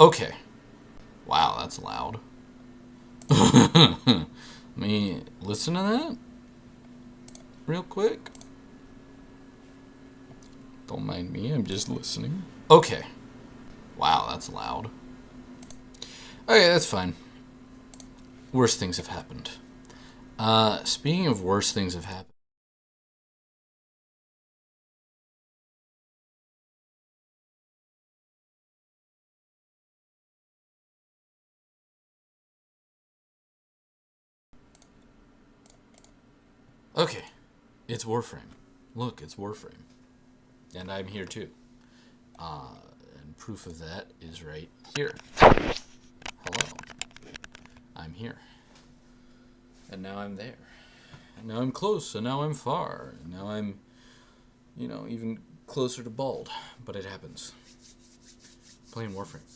Okay. Wow, that's loud. Let me listen to that real quick. Don't mind me, I'm just listening. Okay. Wow, that's loud. Okay, that's fine. Worse things have happened. Speaking of worse things have happened. Okay, it's Warframe. Look, it's Warframe. And I'm here too. And proof of that is right here. Hello. I'm here. And now I'm there. And now I'm close. And now I'm far. And now I'm, even closer to bald. But it happens. Playing Warframe.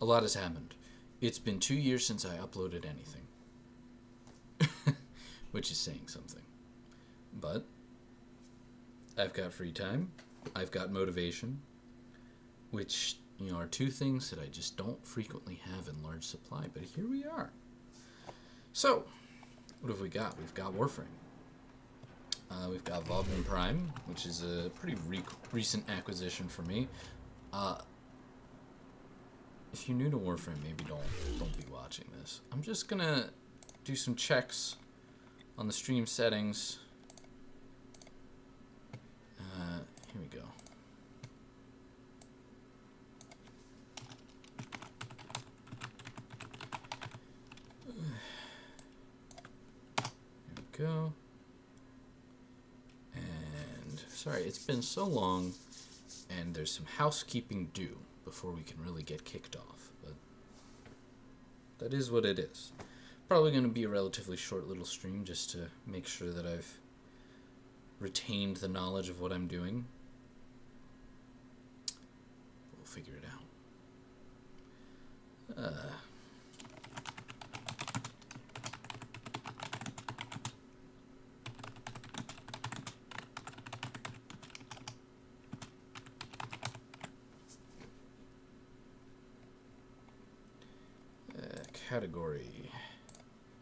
A lot has happened. It's been 2 years since I uploaded anything. Which is saying something. But I've got free time. I've got motivation. Which, are two things that I just don't frequently have in large supply. But here we are. So, what have we got? We've got Warframe. We've got Volume Prime, which is a pretty recent acquisition for me. If you're new to Warframe, maybe don't be watching this. I'm just gonna do some checks on the stream settings. Here we go. Go. And sorry, it's been so long, and there's some housekeeping due before we can really get kicked off. But that is what it is. Probably going to be a relatively short little stream just to make sure that I've retained the knowledge of what I'm doing. We'll figure it out. Category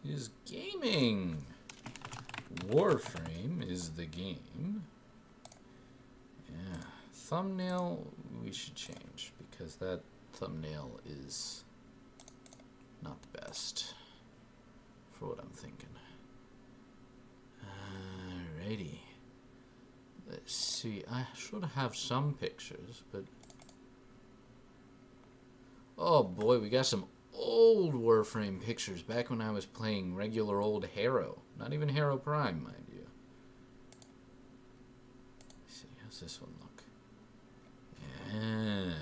is gaming. Warframe is the game. Yeah. Thumbnail we should change because that thumbnail is not the best for what I'm thinking. Alrighty. Let's see. I should have some pictures, but oh boy, we got some old Warframe pictures back when I was playing regular old Harrow. Not even Harrow Prime, mind you. Let's see, how's this one look? Yeah.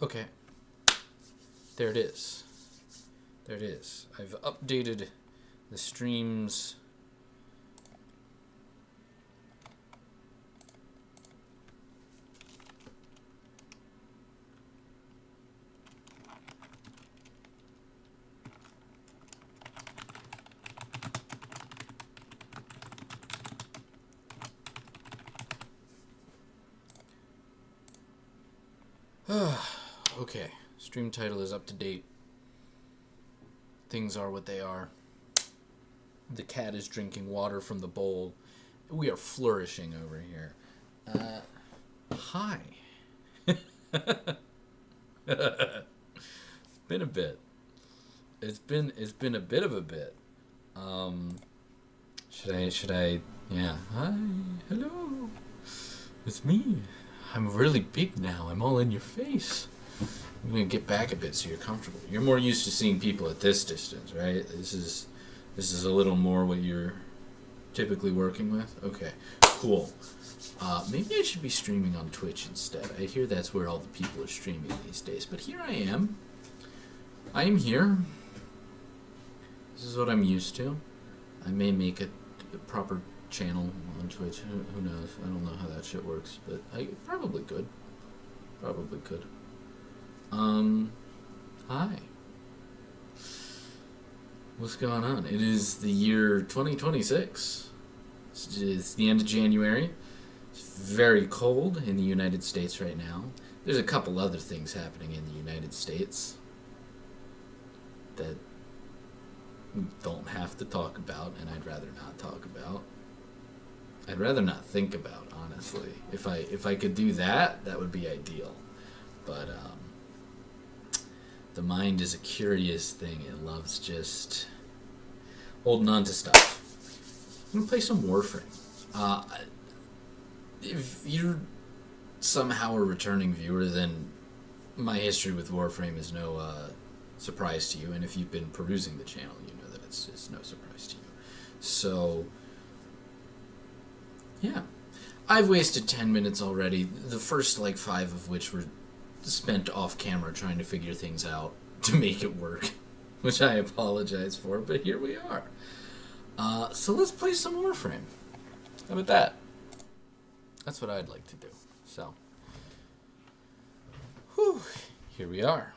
Okay. There it is. There it is. I've updated the streams. Okay, stream title is up to date. Things are what they are. The cat is drinking water from the bowl. We are flourishing over here. Hi. It's been a bit. It's been a bit of a bit. Should I yeah. Hi. Hello. It's me. I'm really big now. I'm all in your face. I'm gonna get back a bit so you're comfortable. You're more used to seeing people at this distance, right? This is a little more what you're typically working with. Okay, cool. Maybe I should be streaming on Twitch instead. I hear that's where all the people are streaming these days. But here I am. I am here. This is what I'm used to. I may make a proper channel on Twitch. Who knows? I don't know how that shit works, but I probably could. Probably could. Hi. What's going on? It is the year 2026. It's the end of January. It's very cold in the United States right now. There's a couple other things happening in the United States that we don't have to talk about, and I'd rather not talk about. I'd rather not think about, honestly. If I could do that, that would be ideal. But the mind is a curious thing. It loves just holding on to stuff. I'm gonna play some Warframe. If you're somehow a returning viewer, then my history with Warframe is no surprise to you. And if you've been perusing the channel, you know that it's no surprise to you. So, yeah. I've wasted 10 minutes already, the first 5 of which were spent off camera trying to figure things out to make it work, which I apologize for, but here we are. So let's play some Warframe. How about that? That's what I'd like to do. So, whew, here we are.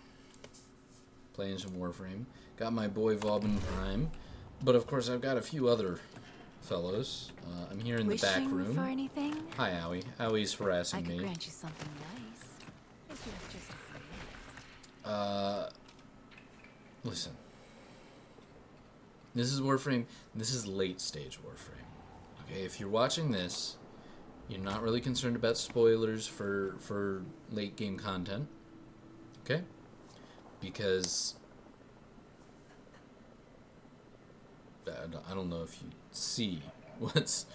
Playing some Warframe. Got my boy Vauban Prime, but of course I've got a few other fellows. I'm here in the back room. For anything? Hi, Owie. Owie's harassing me. I could grant you something nice. If you have just Listen. This is Warframe. This is late stage Warframe. Okay, if you're watching this, you're not really concerned about spoilers for late game content. Okay? Because I don't know if you see what's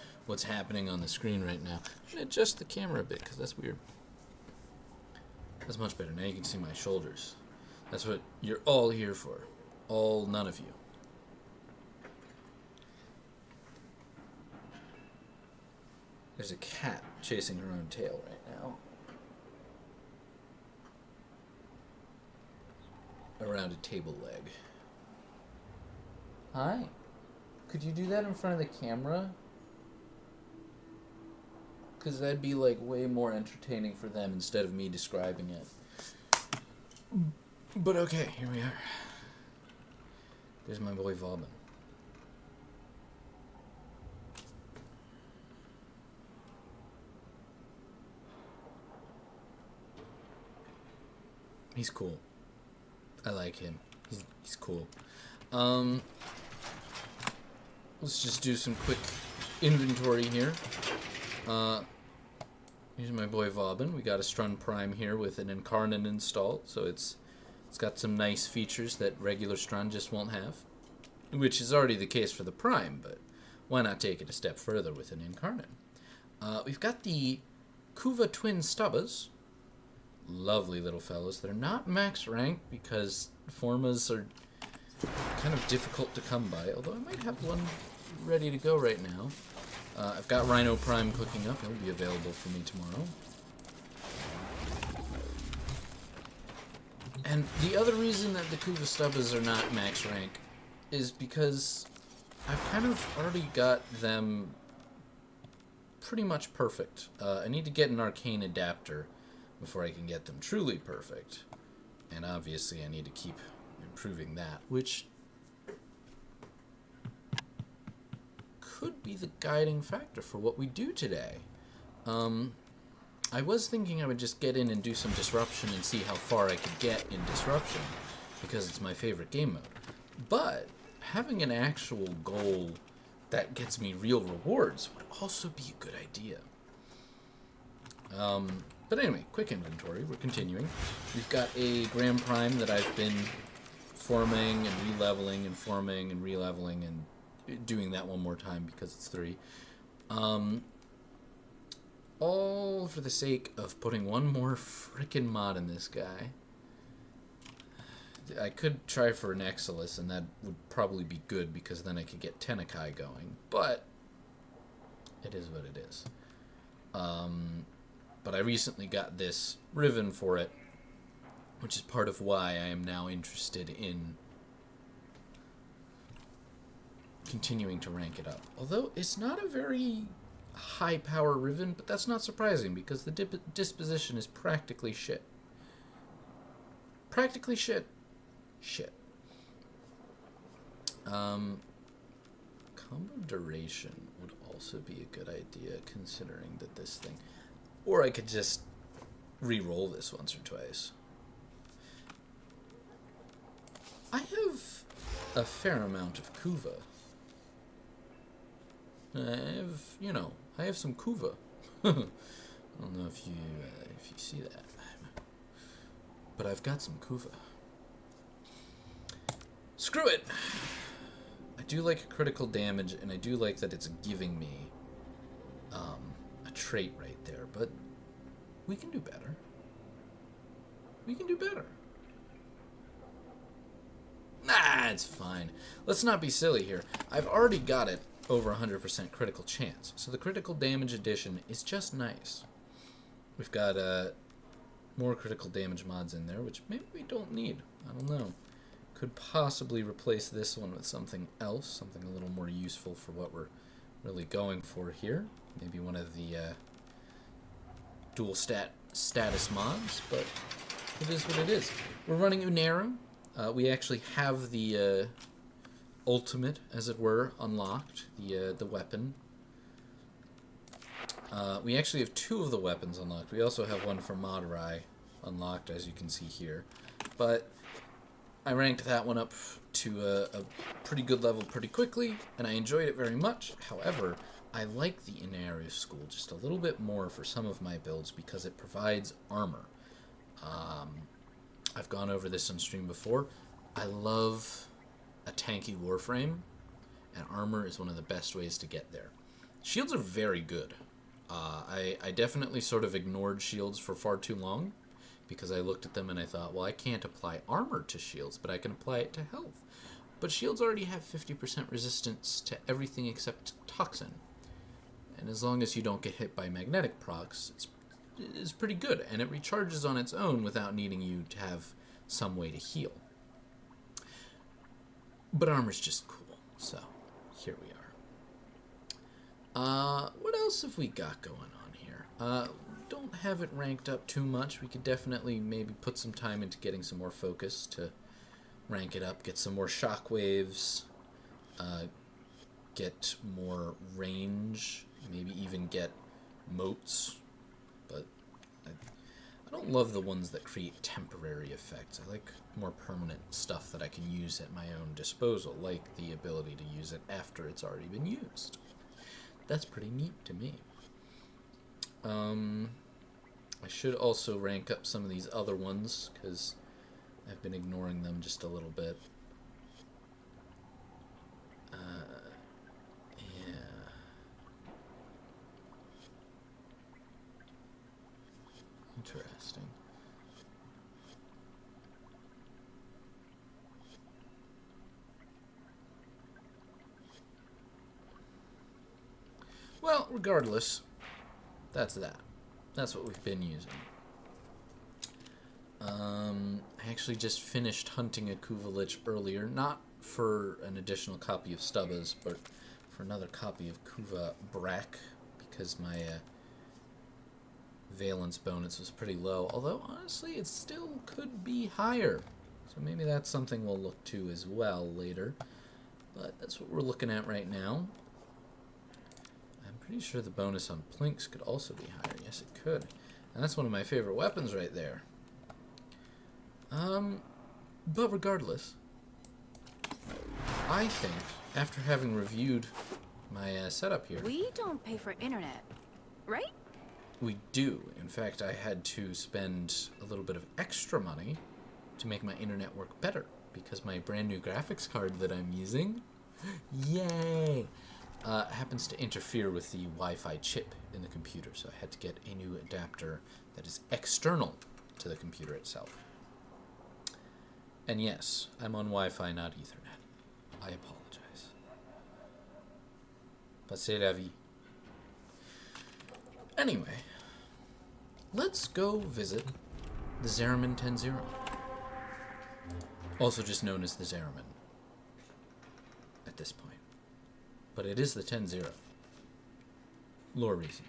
happening on the screen right now. I'm gonna adjust the camera a bit because that's weird. That's much better. Now you can see my shoulders. That's what you're all here for. None of you. There's a cat chasing her own tail right now. Around a table leg. Hi. Could you do that in front of the camera? Because that'd be way more entertaining for them instead of me describing it. But okay, here we are. There's my boy Vauban. He's cool. I like him. He's cool. Let's just do some quick inventory here. Here's my boy Vauban. We got a Strun Prime here with an Incarnate installed, so it's got some nice features that regular Strun just won't have, which is already the case for the Prime, but why not take it a step further with an Incarnate? We've got the Kuva Twin Stubbas. Lovely little fellows. They're not max rank because Formas are kind of difficult to come by, although I might have one ready to go right now. I've got Rhino Prime cooking up. He'll be available for me tomorrow. And the other reason that the Kuva Stubbas are not max rank is because I've kind of already got them pretty much perfect. I need to get an arcane adapter before I can get them truly perfect. And obviously I need to keep improving that, which could be the guiding factor for what we do today. I was thinking I would just get in and do some disruption and see how far I could get in disruption, because it's my favorite game mode. But having an actual goal that gets me real rewards would also be a good idea. But anyway, quick inventory. We're continuing. We've got a Grand Prime that I've been forming and re-leveling and forming and re-leveling and doing that one more time because it's 3. All for the sake of putting one more frickin' mod in this guy. I could try for an Exilus, and that would probably be good because then I could get Tenekai going, but it is what it is. But I recently got this Riven for it, which is part of why I am now interested in continuing to rank it up. Although it's not a very high power Riven, but that's not surprising because the disposition is practically shit. Practically shit. Shit. Combo duration would also be a good idea, considering that this thing... Or I could just re-roll this once or twice. I have a fair amount of Kuva. I have some Kuva. I don't know if you see that, but I've got some Kuva. Screw it! I do like critical damage, and I do like that it's giving me a trait right there, but we can do better. We can do better. Nah, it's fine. Let's not be silly here. I've already got it over 100% critical chance, so the critical damage addition is just nice. We've got more critical damage mods in there, which maybe we don't need. I don't know. Could possibly replace this one with something else, something a little more useful for what we're really going for here. Maybe one of the dual status mods, but it is what it is. We're running Unerum. We actually have the ultimate, as it were, unlocked, the weapon. We actually have 2 of the weapons unlocked. We also have one for Madurai unlocked, as you can see here. But I ranked that one up to a pretty good level pretty quickly, and I enjoyed it very much. However, I like the Inaru School just a little bit more for some of my builds because it provides armor. I've gone over this on stream before. I love a tanky Warframe, and armor is one of the best ways to get there. Shields are very good. I definitely sort of ignored shields for far too long because I looked at them and I thought, well, I can't apply armor to shields, but I can apply it to health. But shields already have 50% resistance to everything except toxin. And as long as you don't get hit by magnetic procs, it's pretty good, and it recharges on its own without needing you to have some way to heal. But armor's just cool, so here we are. What else have we got going on here? Don't have it ranked up too much. We could definitely maybe put some time into getting some more focus to rank it up, get some more shockwaves, get more range, maybe even get moats. But I don't love the ones that create temporary effects. I like more permanent stuff that I can use at my own disposal, like the ability to use it after it's already been used. That's pretty neat to me. I should also rank up some of these other ones, because I've been ignoring them just a little bit. Yeah. Interesting. Well, regardless, that's that. That's what we've been using. I actually just finished hunting a Kuvalich earlier, not for an additional copy of Stubbas, but for another copy of Kuva Brack, because my valence bonus was pretty low, although honestly it still could be higher. So maybe that's something we'll look to as well later. But that's what we're looking at right now. I'm pretty sure the bonus on Plinks could also be higher. Yes, it could. And that's one of my favorite weapons right there. But regardless, I think, after having reviewed my setup here... We don't pay for internet, right? We do. In fact, I had to spend a little bit of extra money to make my internet work better, because my brand new graphics card that I'm using, yay, happens to interfere with the Wi-Fi chip in the computer, so I had to get a new adapter that is external to the computer itself. And yes, I'm on Wi-Fi, not Ethernet. I apologize. But c'est la vie. Anyway, let's go visit the Zeraman 10-0. Also just known as the Zeraman at this point. But it is the 10-0. Lore reason.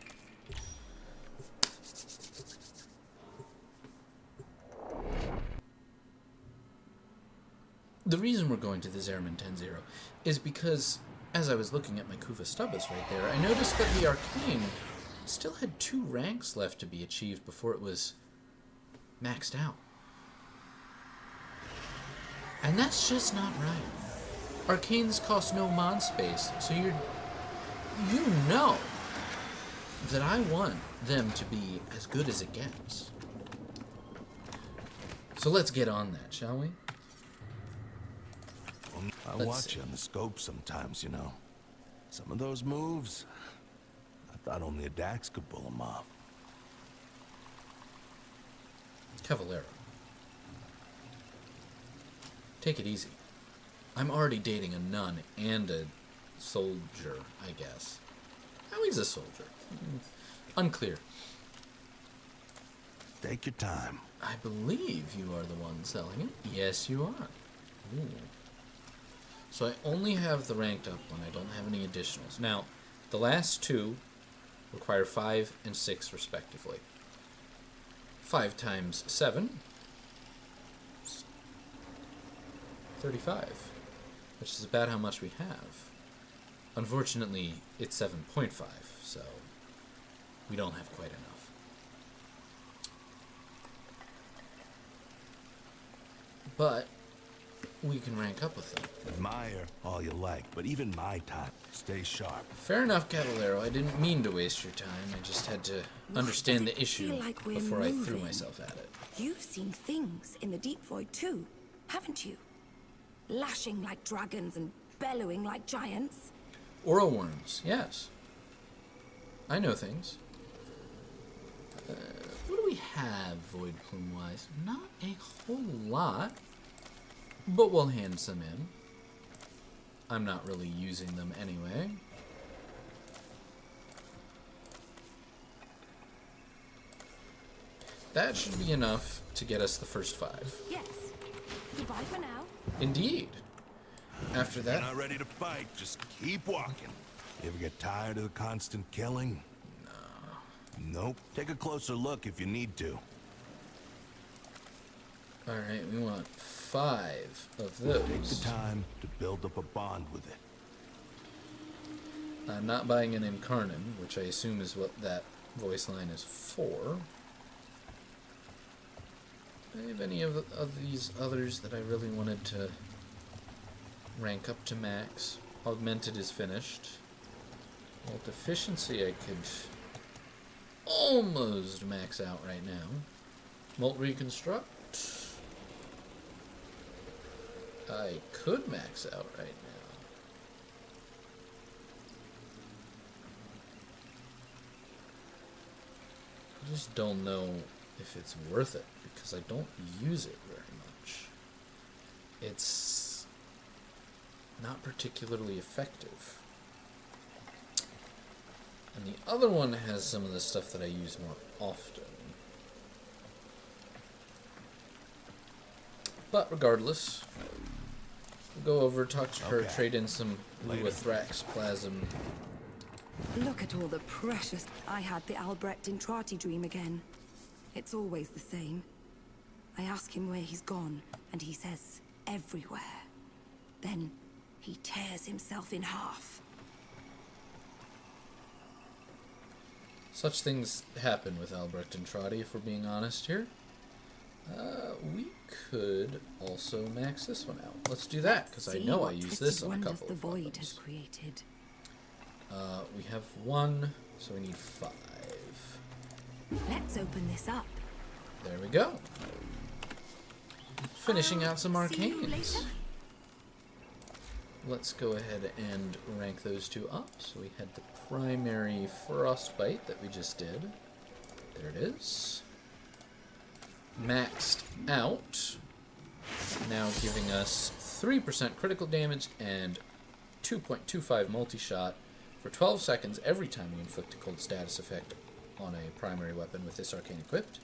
The reason we're going to this Airman 10-0 is because, as I was looking at my Kuva Stubbas right there, I noticed that the Arcane still had 2 ranks left to be achieved before it was maxed out. And that's just not right. Arcanes cost no mod space, so you know that I want them to be as good as it gets. So let's get on that, shall we? I watch you on the scope sometimes, you know. Some of those moves, I thought only a Dax could pull them off. Cavallero. Take it easy. I'm already dating a nun and a soldier, I guess. Oh, he's a soldier. Unclear. Take your time. I believe you are the one selling it. Yes, you are. Ooh. So I only have the ranked up one. I don't have any additionals. Now, the last 2 require 5 and 6 respectively. 5 times 7 is 35, which is about how much we have. Unfortunately, it's 7.5, so we don't have quite enough. But we can rank up with them. Admire all you like, but even my time, stay sharp. Fair enough, Cavallero. I didn't mean to waste your time. I just had to understand the issue before I threw myself at it. You've seen things in the deep void too, haven't you? Lashing like dragons and bellowing like giants. Oral worms, yes. I know things. What do we have, Void Plume-wise? Not a whole lot. But we'll hand some in. I'm not really using them anyway. That should be enough to get us the first 5. Yes. Goodbye for now. Indeed. After that... You're not ready to fight, just keep walking. You ever get tired of the constant killing? No. Nope. Take a closer look if you need to. Alright, we want 5 of those. Take the time to build up a bond with it. I'm not buying an Incarnate, which I assume is what that voice line is for. Do I have any of these others that I really wanted to rank up to max? Augmented is finished. Well, Deficiency I could almost max out right now. Molt Reconstruct I could max out right now. I just don't know if it's worth it because I don't use it very much. It's not particularly effective. And the other one has some of the stuff that I use more often. But regardless, we'll go over, talk to her, trade in some Luathrax plasm. Look at all the precious... I had the Albrecht Intrati dream again. It's always the same. I ask him where he's gone, and he says, everywhere. Then he tears himself in half. Such things happen with Albrecht Intrati, if we're being honest here. We could also max this one out. Let's do that, because I know I use this on a couple the of void weapons. has created. We have 1, so we need 5. Let's open this up. There we go. Finishing out some See you arcanes. later. Let's go ahead and rank those 2 up. So we had the primary Frostbite that we just did. There it is. Maxed out. Now giving us 3% critical damage and 2.25 multi-shot for 12 seconds every time we inflict a cold status effect on a primary weapon with this arcane equipped.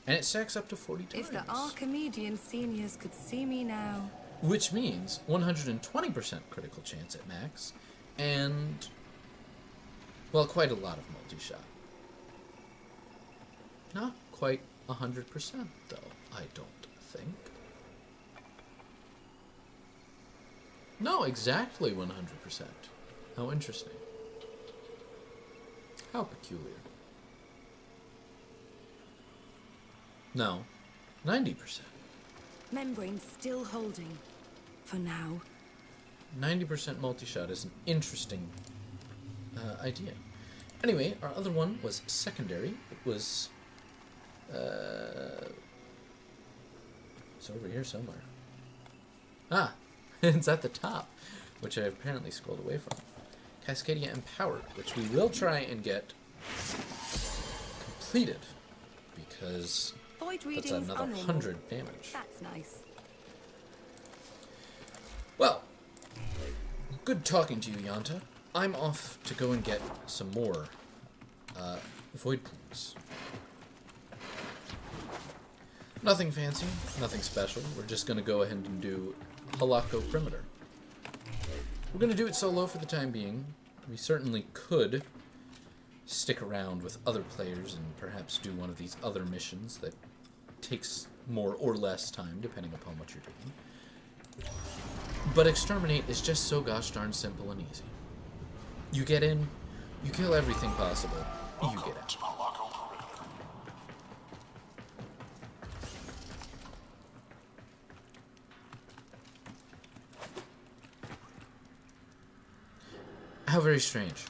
And it stacks up to 40 times. If the Archimedean seniors could see me now. Which means 120% critical chance at max, and, well, quite a lot of multi-shot. Not quite 100%, though, I don't think. No, exactly 100%. How interesting. How peculiar. No, 90%. Membrane's still holding. For now. 90% multi-shot is an interesting idea. Anyway, our other one was secondary. It was... it's over here somewhere. Ah, it's at the top, which I apparently scrolled away from. Cascadia Empowered, which we will try and get completed, because Void that's readings another are normal. 100 damage. That's nice. Well, good talking to you, Yanta. I'm off to go and get some more void plumes. Nothing fancy, nothing special. We're just going to go ahead and do Halako Perimeter. We're going to do it solo for the time being. We certainly could stick around with other players and perhaps do one of these other missions that takes more or less time, depending upon what you're doing. But Exterminate is just so gosh darn simple and easy. You get in, you kill everything possible, you get out. How very strange.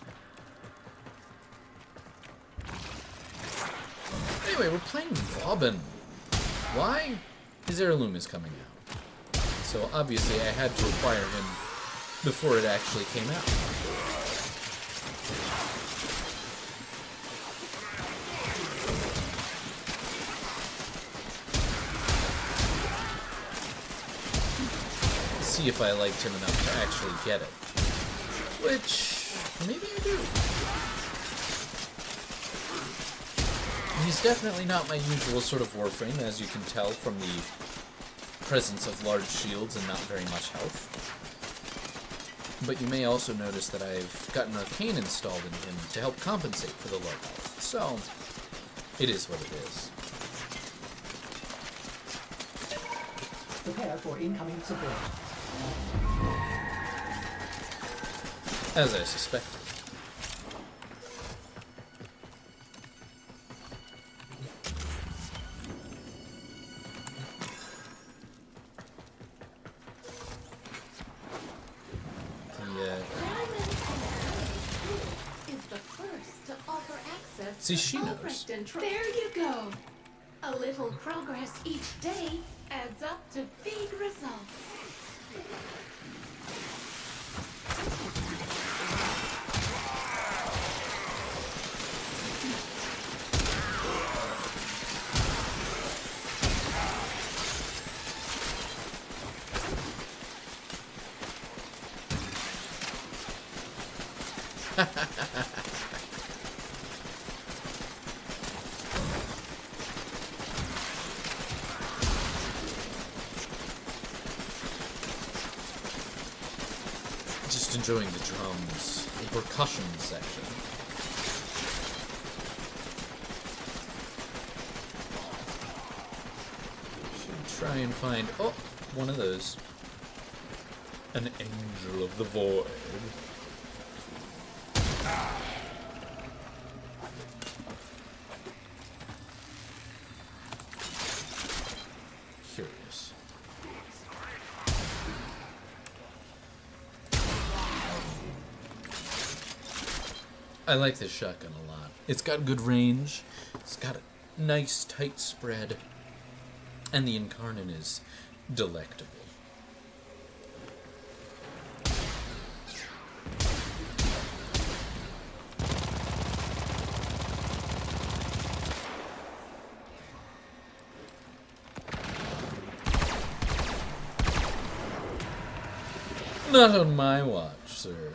Anyway, we're playing Vauban. Why? His heirloom is coming out. So obviously I had to acquire him before it actually came out. See if I liked him enough to actually get it. Which, maybe I do. He's definitely not my usual sort of Warframe, as you can tell from the presence of large shields and not very much health. But you may also notice that I've got an Arcane installed in him to help compensate for the low health. So, it is what it is. Prepare for incoming support. As I suspected. Is the first to offer access See, to she knows. Albrecht and there you go. A little progress each day adds up to big results. Just enjoying the drums, the percussion section. Should try and find, oh, one of those. An Angel of the Void. Curious. I like this shotgun a lot. It's got good range, it's got a nice tight spread, and the Incarnate is delectable. Not on my watch, sir.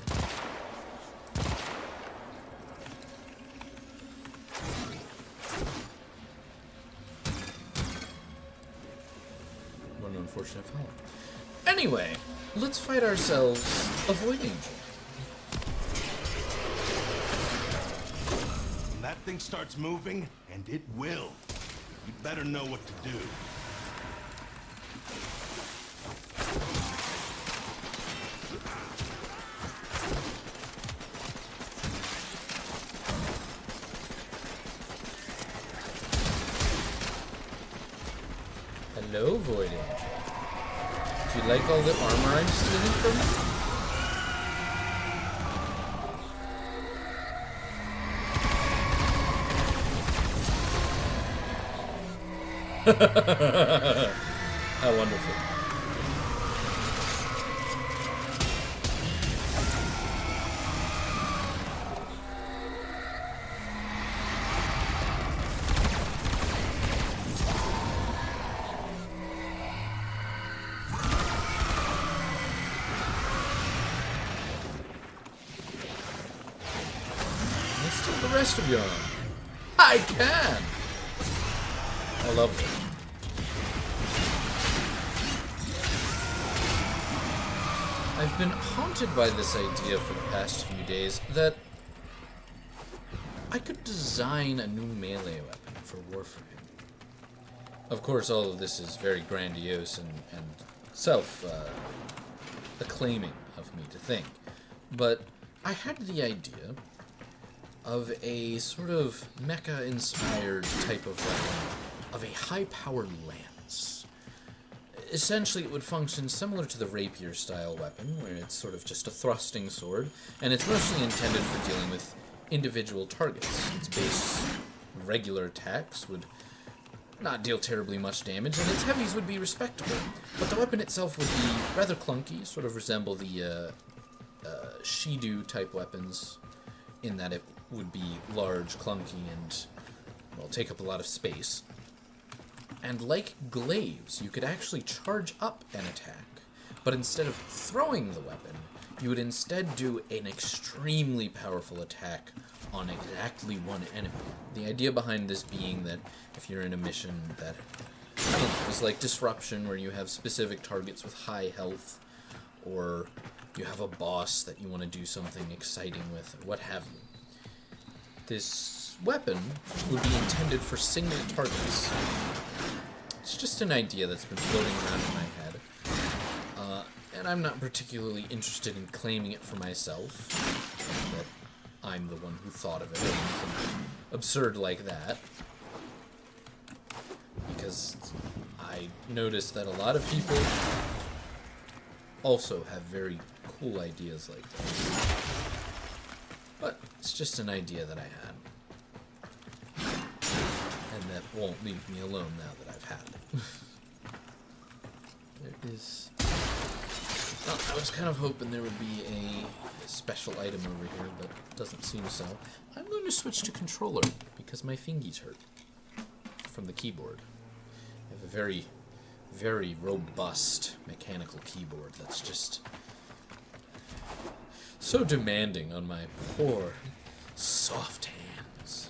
What an unfortunate fellow. Anyway, let's fight ourselves a Void Angel. When that thing starts moving, and it will, you better know what to do. Hello, Void Angel. Do you like all the armor I'm stealing from you? How wonderful. Let's take the rest of your arm. I can! I love it. I've been haunted by this idea for the past few days that I could design a new melee weapon for Warframe. Of course, all of this is very grandiose and self-acclaiming of me to think, but I had the idea of a sort of mecha-inspired type of weapon, of a high-powered lance. Essentially, it would function similar to the rapier-style weapon, where it's sort of just a thrusting sword, and it's mostly intended for dealing with individual targets. Its base regular attacks would not deal terribly much damage, and its heavies would be respectable. But the weapon itself would be rather clunky, sort of resemble the Shidu-type weapons, in that it would be large, clunky, and, well, take up a lot of space. And like glaives, you could actually charge up an attack, but instead of throwing the weapon, you would instead do an extremely powerful attack on exactly one enemy. The idea behind this being that if you're in a mission that, I don't know, is like Disruption, where you have specific targets with high health, or you have a boss that you want to do something exciting with, or what have you. This weapon would be intended for single targets. It's just an idea that's been floating around in my head, and I'm not particularly interested in claiming it for myself, that I'm the one who thought of it, or anything absurd like that, because I noticed that a lot of people also have very cool ideas like this, but it's just an idea that I had. And that won't leave me alone now that I've had it. There is... Well, I was kind of hoping there would be a special item over here, but it doesn't seem so. I'm going to switch to controller, because my fingies hurt from the keyboard. I have a very, very robust mechanical keyboard that's just so demanding on my poor, soft hands.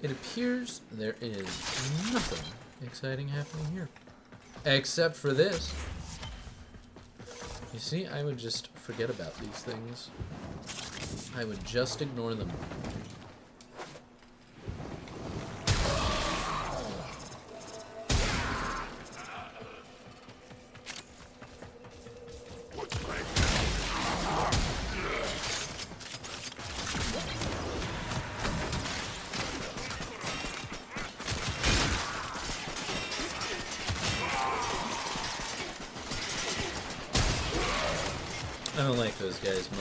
It appears there is nothing exciting happening here. Except for this. You see, I would just forget about these things. I would just ignore them. I don't like those guys much.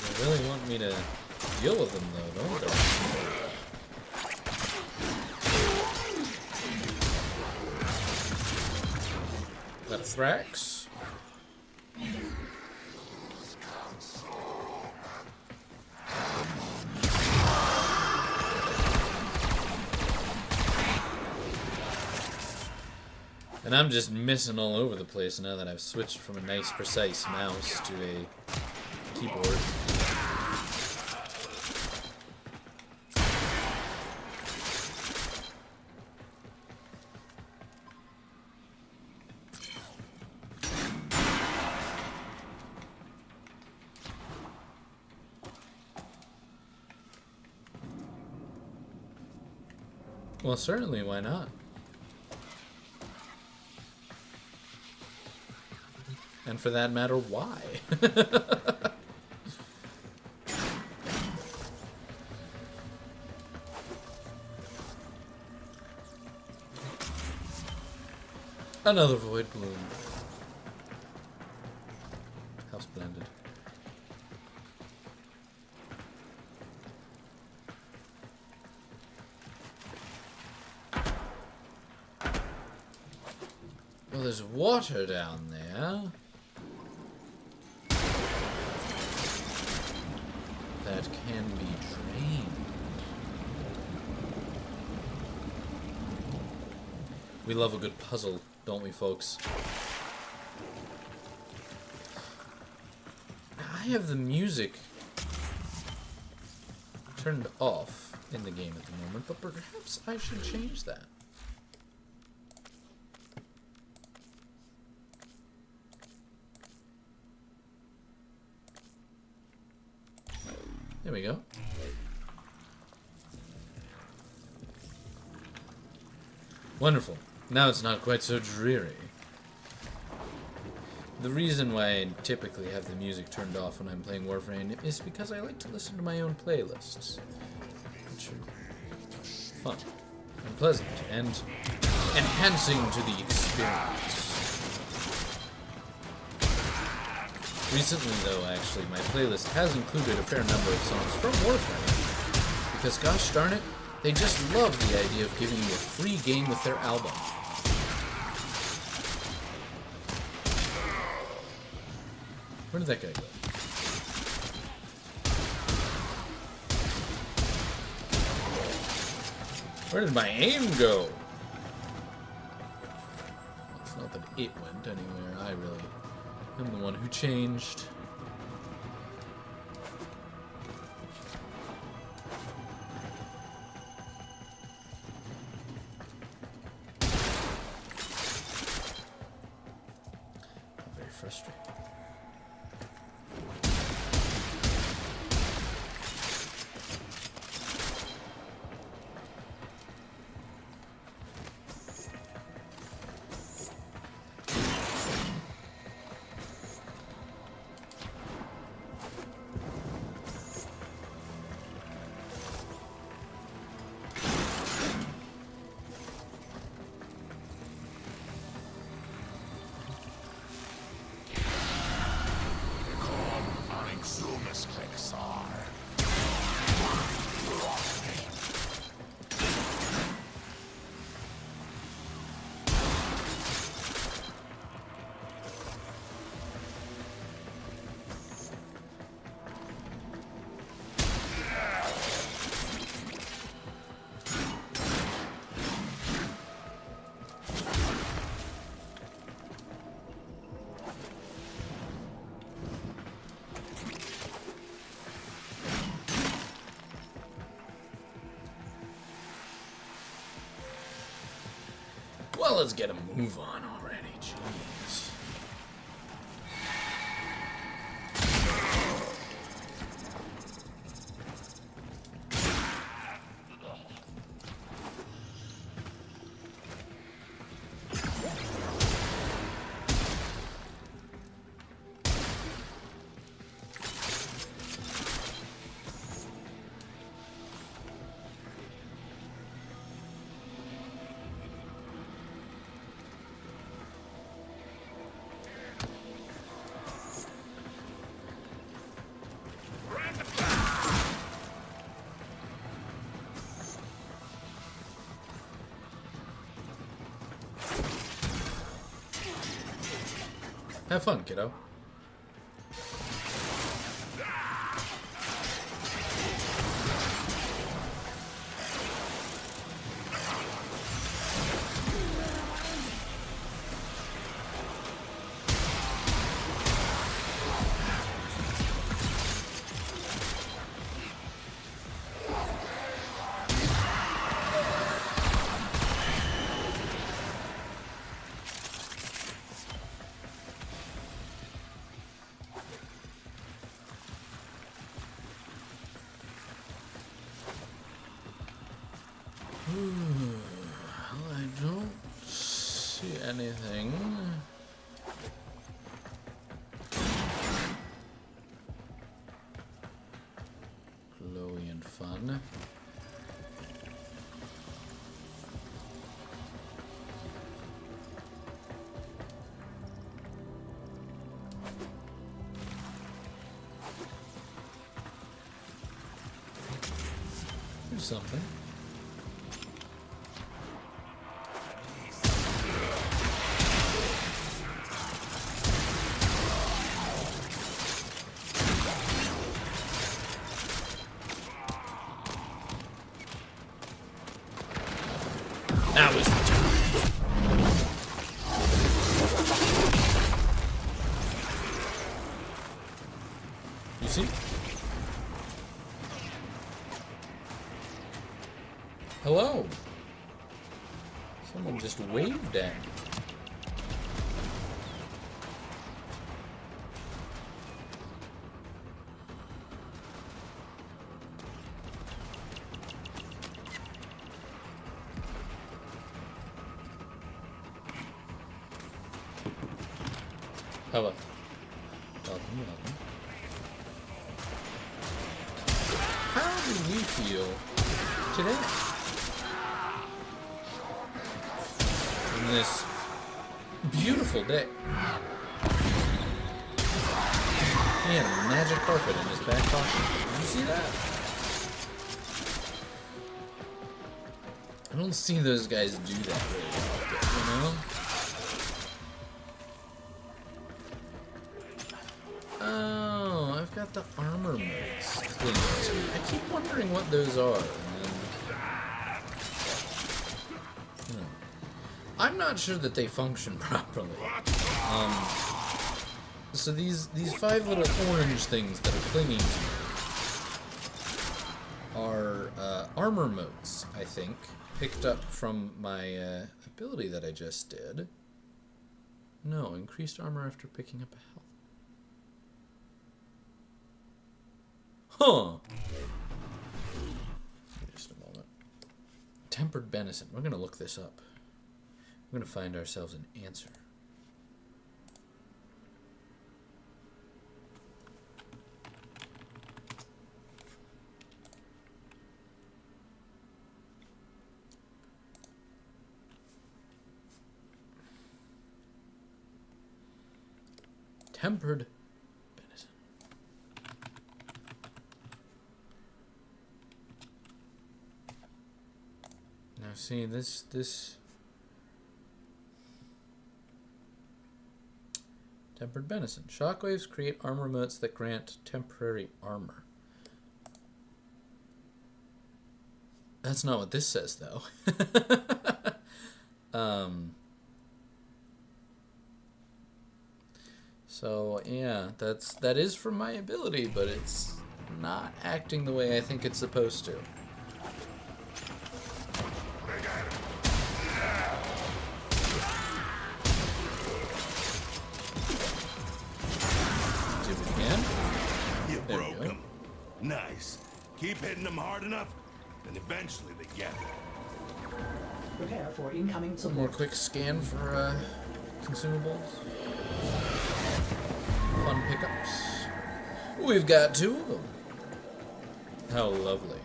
They really want me to deal with them though, don't they? That Thrax? And I'm just missing all over the place now that I've switched from a nice, precise mouse to a keyboard. Well, certainly, why not? And for that matter, why? Another void bloom. How splendid. Well, there's water down there. That can be drained. We love a good puzzle, don't we, folks? I have the music turned off in the game at the moment, but perhaps I should change that. There we go. Wonderful. Now it's not quite so dreary. The reason why I typically have the music turned off when I'm playing Warframe is because I like to listen to my own playlists, which are fun and pleasant and enhancing to the experience. Recently, though, actually, my playlist has included a fair number of songs from Warframe, because gosh darn it, they just love the idea of giving you a free game with their album. Where did that guy go? Where did my aim go? Well, it's not that it went anywhere. I really am the one who changed. Very frustrating. Well, let's get a move on already, jeez. Have fun, kiddo. again. There's something. Now is the time. You see? Hello. Someone just waved at me. Hello. Welcome, welcome. How do you feel today? In this beautiful day. He had a magic carpet in his back pocket. Did you see that? I don't see those guys do that very often, you know? Oh, I've got the armor modes clinging to me. I keep wondering what those are. And then, I'm not sure that they function properly. So these 5 little orange things that are clinging to me are armor motes, I think, picked up from my ability that I just did. No, increased armor after picking up a health. Huh. Just a moment. Tempered venison. We're gonna look this up. We're gonna find ourselves an answer. Tempered venison. Now see this tempered venison. Shockwaves create armor motes that grant temporary armor. That's not what this says though. So yeah, that is from my ability, but it's not acting the way I think it's supposed to. Do it again. You There we broke go. them. Nice. Keep hitting them hard enough, and eventually they get it. Prepare for incoming More support. quick scan for consumables. Fun pickups. We've got 2 of them. How lovely.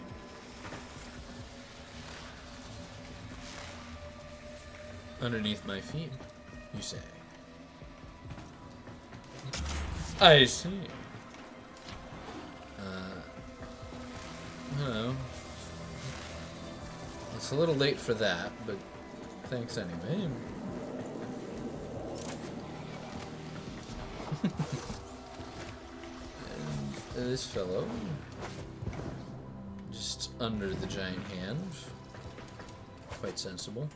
Underneath my feet, you say. I see. I don't know. It's a little late for that, but thanks anyway. And this fellow, just under the giant hand, quite sensible.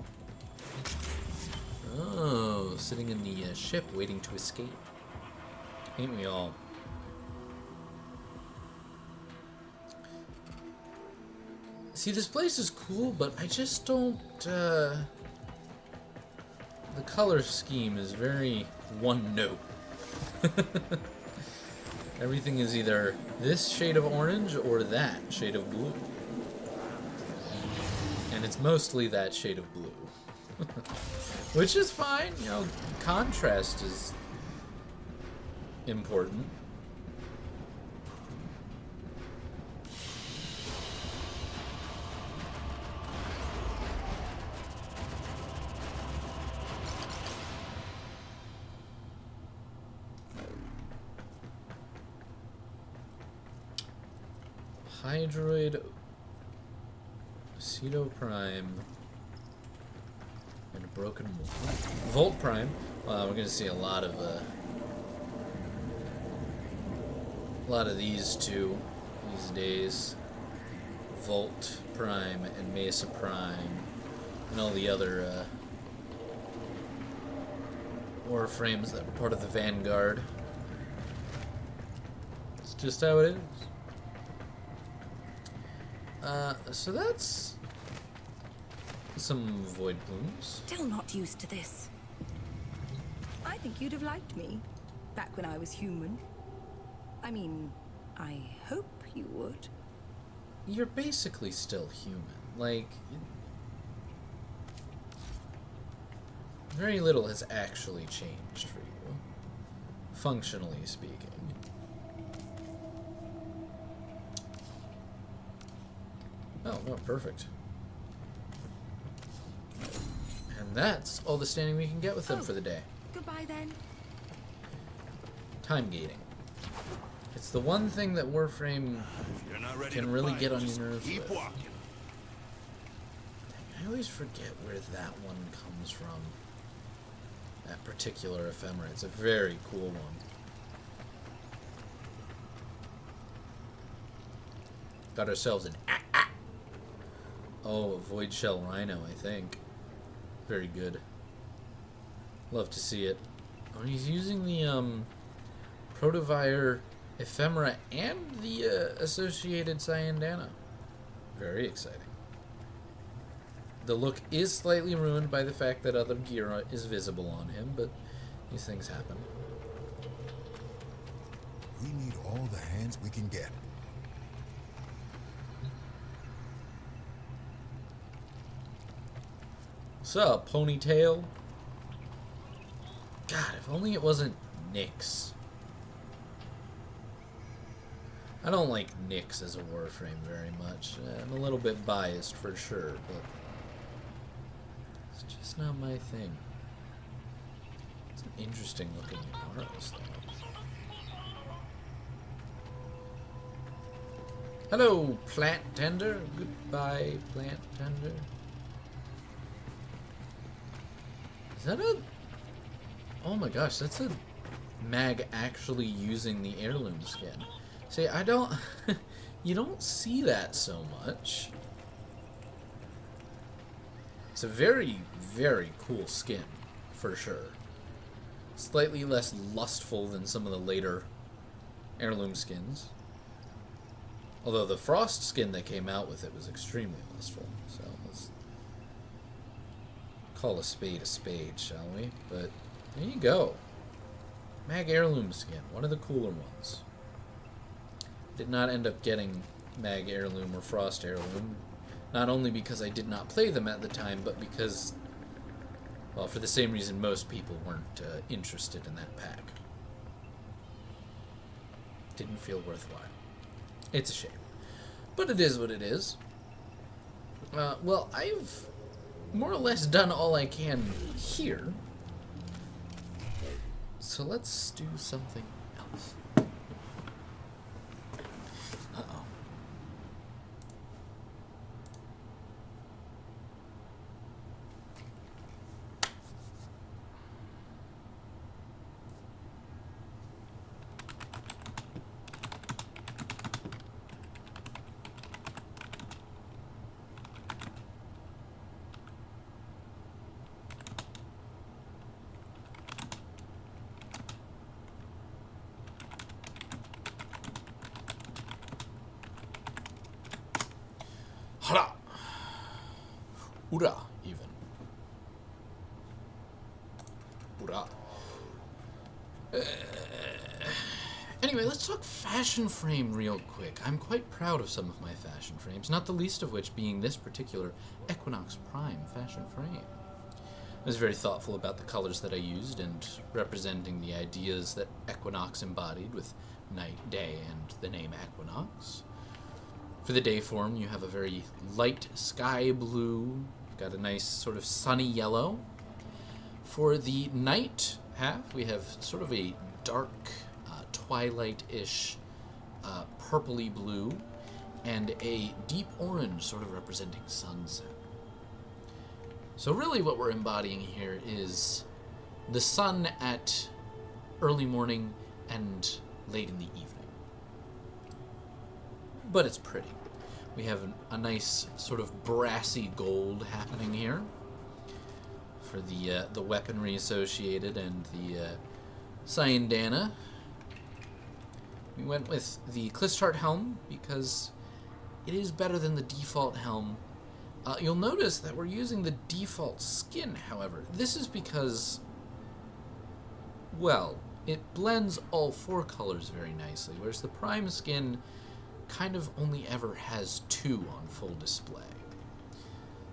Oh, sitting in the ship waiting to escape. Ain't we all? See, this place is cool, but I just don't, the color scheme is very one note. Everything is either this shade of orange or that shade of blue. And it's mostly that shade of blue. Which is fine, you know, contrast is important. Hydroid, Ceto Prime, and a Broken Volt Prime. We're gonna see a lot of these two these days. Volt Prime and Mesa Prime, and all the other Warframes that were part of the Vanguard. It's just how it is. So that's some Void Plumes. Still not used to this. I think you'd have liked me back when I was human. I mean, I hope you would. You're basically still human. Like, very little has actually changed for you, functionally speaking. Oh, no, perfect. And that's all the standing we can get with them for the day. Goodbye then. Time gating. It's the one thing that Warframe If you're not ready can to really fight, get on just your nerves keep with. walking. I always forget where that one comes from. That particular ephemera. It's a very cool one. Got ourselves an Oh, a Void Shell Rhino, I think. Very good. Love to see it. Oh, he's using the Protovire ephemera and the associated Cyandana. Very exciting. The look is slightly ruined by the fact that other gear is visible on him, but these things happen. We need all the hands we can get. What's up, Ponytail? God, if only it wasn't Nyx. I don't like Nyx as a Warframe very much. I'm a little bit biased for sure, but it's just not my thing. It's an interesting looking Aros, though. Hello, Plant Tender. Goodbye, Plant Tender. Is that a... Oh my gosh, that's a mag actually using the heirloom skin. See, I don't... you don't see that so much. It's a very, very cool skin, for sure. Slightly less lustful than some of the later heirloom skins. Although the Frost skin that came out with it was extremely lustful. So let's call a spade, shall we? But there you go. Mag heirloom skin, one of the cooler ones. Did not end up getting Mag heirloom or Frost heirloom. Not only because I did not play them at the time, but because, well, for the same reason most people weren't interested in that pack. Didn't feel worthwhile. It's a shame. But it is what it is. Well, I've more or less done all I can here. So let's do something else. Uh-oh. Hara! Ura, even. Ura. Anyway, let's talk fashion frame real quick. I'm quite proud of some of my fashion frames, not the least of which being this particular Equinox Prime fashion frame. I was very thoughtful about the colors that I used and representing the ideas that Equinox embodied with night, day, and the name Equinox. For the day form, you have a very light sky blue. You've got a nice sort of sunny yellow. For the night half, we have sort of a dark, twilight-ish, purpley blue. and a deep orange sort of representing sunset. So really what we're embodying here is the sun at early morning and late in the evening. But it's pretty. We have a nice sort of brassy gold happening here for the weaponry associated and the Cyandana. We went with the Klistart helm because it is better than the default helm. You'll notice that we're using the default skin, however. This is because, well, it blends all 4 colors very nicely, whereas the Prime skin kind of only ever has 2 on full display.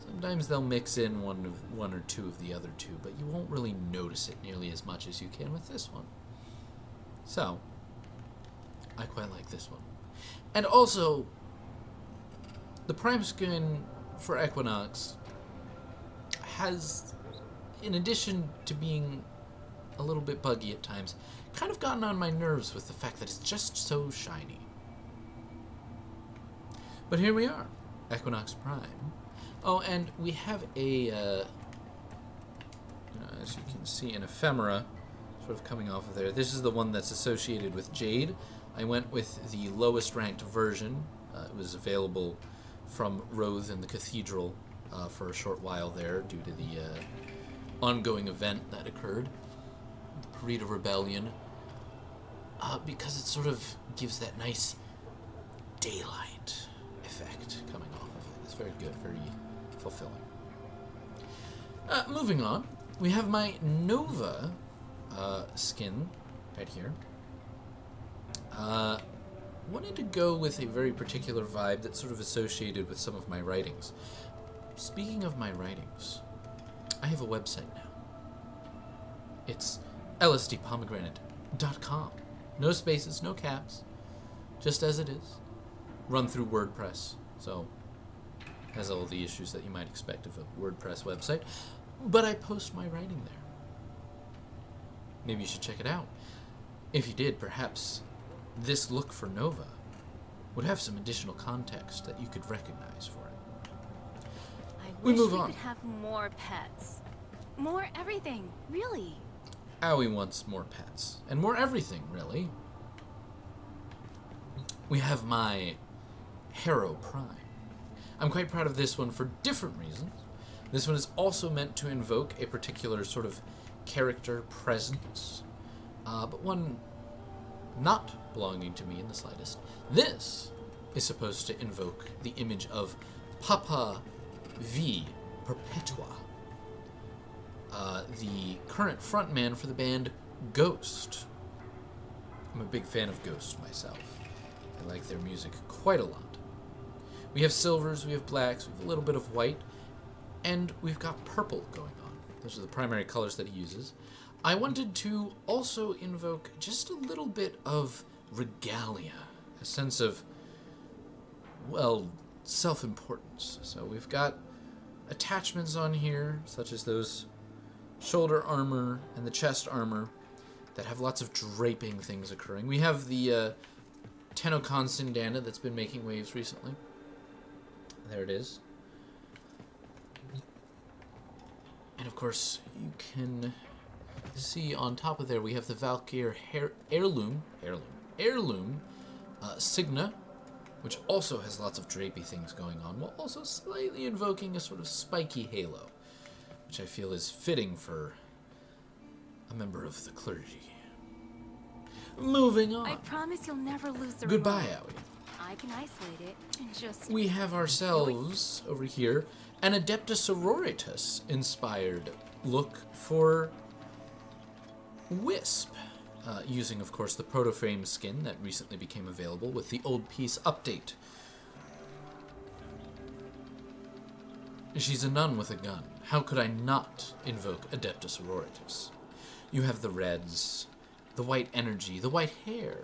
Sometimes they'll mix in one or two of the other 2, but you won't really notice it nearly as much as you can with this one. So, I quite like this one. And also, the Prime skin for Equinox has, in addition to being a little bit buggy at times, kind of gotten on my nerves with the fact that it's just so shiny. But here we are, Equinox Prime. Oh, and we have a, as you can see, an ephemera sort of coming off of there. This is the one that's associated with Jade. I went with the lowest ranked version. It was available from Roth in the Cathedral for a short while there due to the ongoing event that occurred, the Parade of Rebellion, because it sort of gives that nice daylight effect coming off of it. It's very good, very fulfilling. Moving on, we have my Nova skin right here. Wanted to go with a very particular vibe that's sort of associated with some of my writings. Speaking of my writings, I have a website now. It's lsdpomegranate.com. No spaces, no caps, just as it is. Run through WordPress, so has all the issues that you might expect of a WordPress website, but I post my writing there. Maybe you should check it out. If you did, perhaps this look for Nova would have some additional context that you could recognize for it. We move wish on. we could have more pets. More everything, really. Owie wants more pets. And more everything, really. We have my Harrow Prime. I'm quite proud of this one for different reasons. This one is also meant to invoke a particular sort of character presence, but one not belonging to me in the slightest. This is supposed to invoke the image of Papa V Perpetua, the current frontman for the band Ghost. I'm a big fan of Ghost myself. I like their music quite a lot. We have silvers, we have blacks, we have a little bit of white, and we've got purple going on. Those are the primary colors that he uses. I wanted to also invoke just a little bit of regalia, a sense of, well, self-importance. So we've got attachments on here, such as those shoulder armor and the chest armor that have lots of draping things occurring. We have the Tennokan Sindana that's been making waves recently. There it is. And of course, you can see on top of there we have the Valkyr heirloom Signa, which also has lots of drapey things going on, while also slightly invoking a sort of spiky halo, which I feel is fitting for a member of the clergy. Moving on. I promise you'll never lose the Goodbye, remote. Owie. I can isolate it and just... We have ourselves, over here, an Adepta Sororitas inspired look for Wisp, using, of course, the Protoframe skin that recently became available with the Old Piece update. She's a nun with a gun. How could I not invoke Adepta Sororitas? You have the reds, the white energy, the white hair.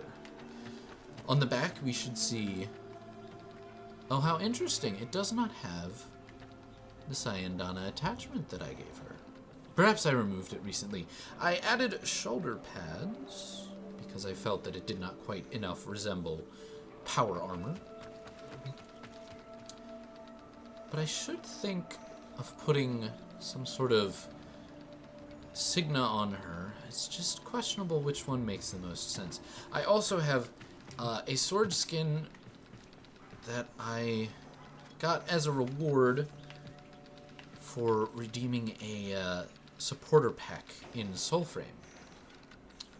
On the back, we should see... Oh, how interesting. It does not have the Cyandana attachment that I gave her. Perhaps I removed it recently. I added shoulder pads because I felt that it did not quite enough resemble power armor. But I should think of putting some sort of Signa on her. It's just questionable which one makes the most sense. I also have a sword skin that I got as a reward for redeeming a supporter pack in Soulframe.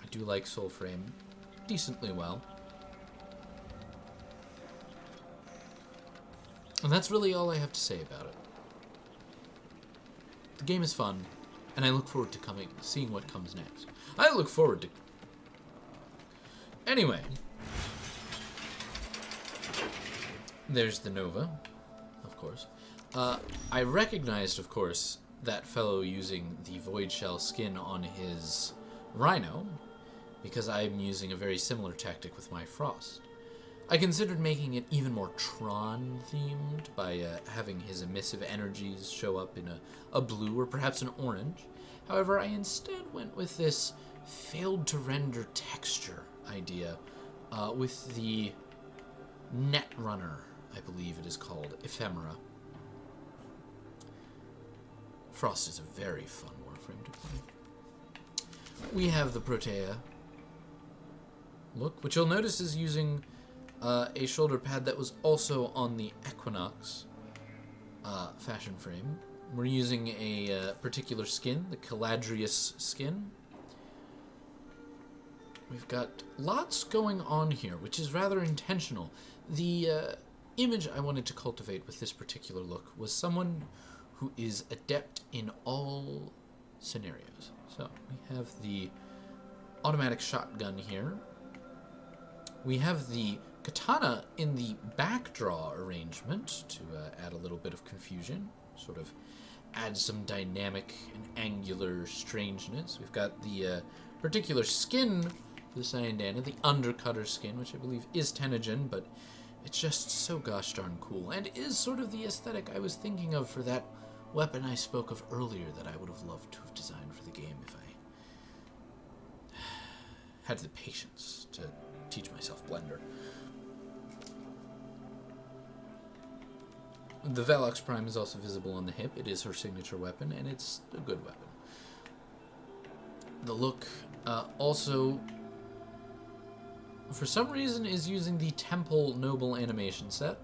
I do like Soulframe decently well. And that's really all I have to say about it. The game is fun, and I look forward to seeing what comes next. I look forward to... Anyway. There's the Nova, of course. I recognized, of course, that fellow using the Void Shell skin on his Rhino, because I'm using a very similar tactic with my Frost. I considered making it even more Tron-themed by having his emissive energies show up in a blue or perhaps an orange. However, I instead went with this failed-to-render texture idea with the Netrunner, I believe it is called, Ephemera. Frost is a very fun Warframe to play. We have the Protea look, which you'll notice is using a shoulder pad that was also on the Equinox fashion frame. We're using a particular skin, the Caladrius skin. We've got lots going on here, which is rather intentional. The image I wanted to cultivate with this particular look was someone who is adept in all scenarios. So we have the automatic shotgun here. We have the katana in the backdraw arrangement to add a little bit of confusion, sort of add some dynamic and angular strangeness. We've got the particular skin for the Cyandana, the undercutter skin, which I believe is Tenogen, but it's just so gosh darn cool, and is sort of the aesthetic I was thinking of for that weapon I spoke of earlier that I would have loved to have designed for the game if I had the patience to teach myself Blender. The Velox Prime is also visible on the hip. It is her signature weapon, and it's a good weapon. The look also, for some reason, is using the Temple Noble animation set.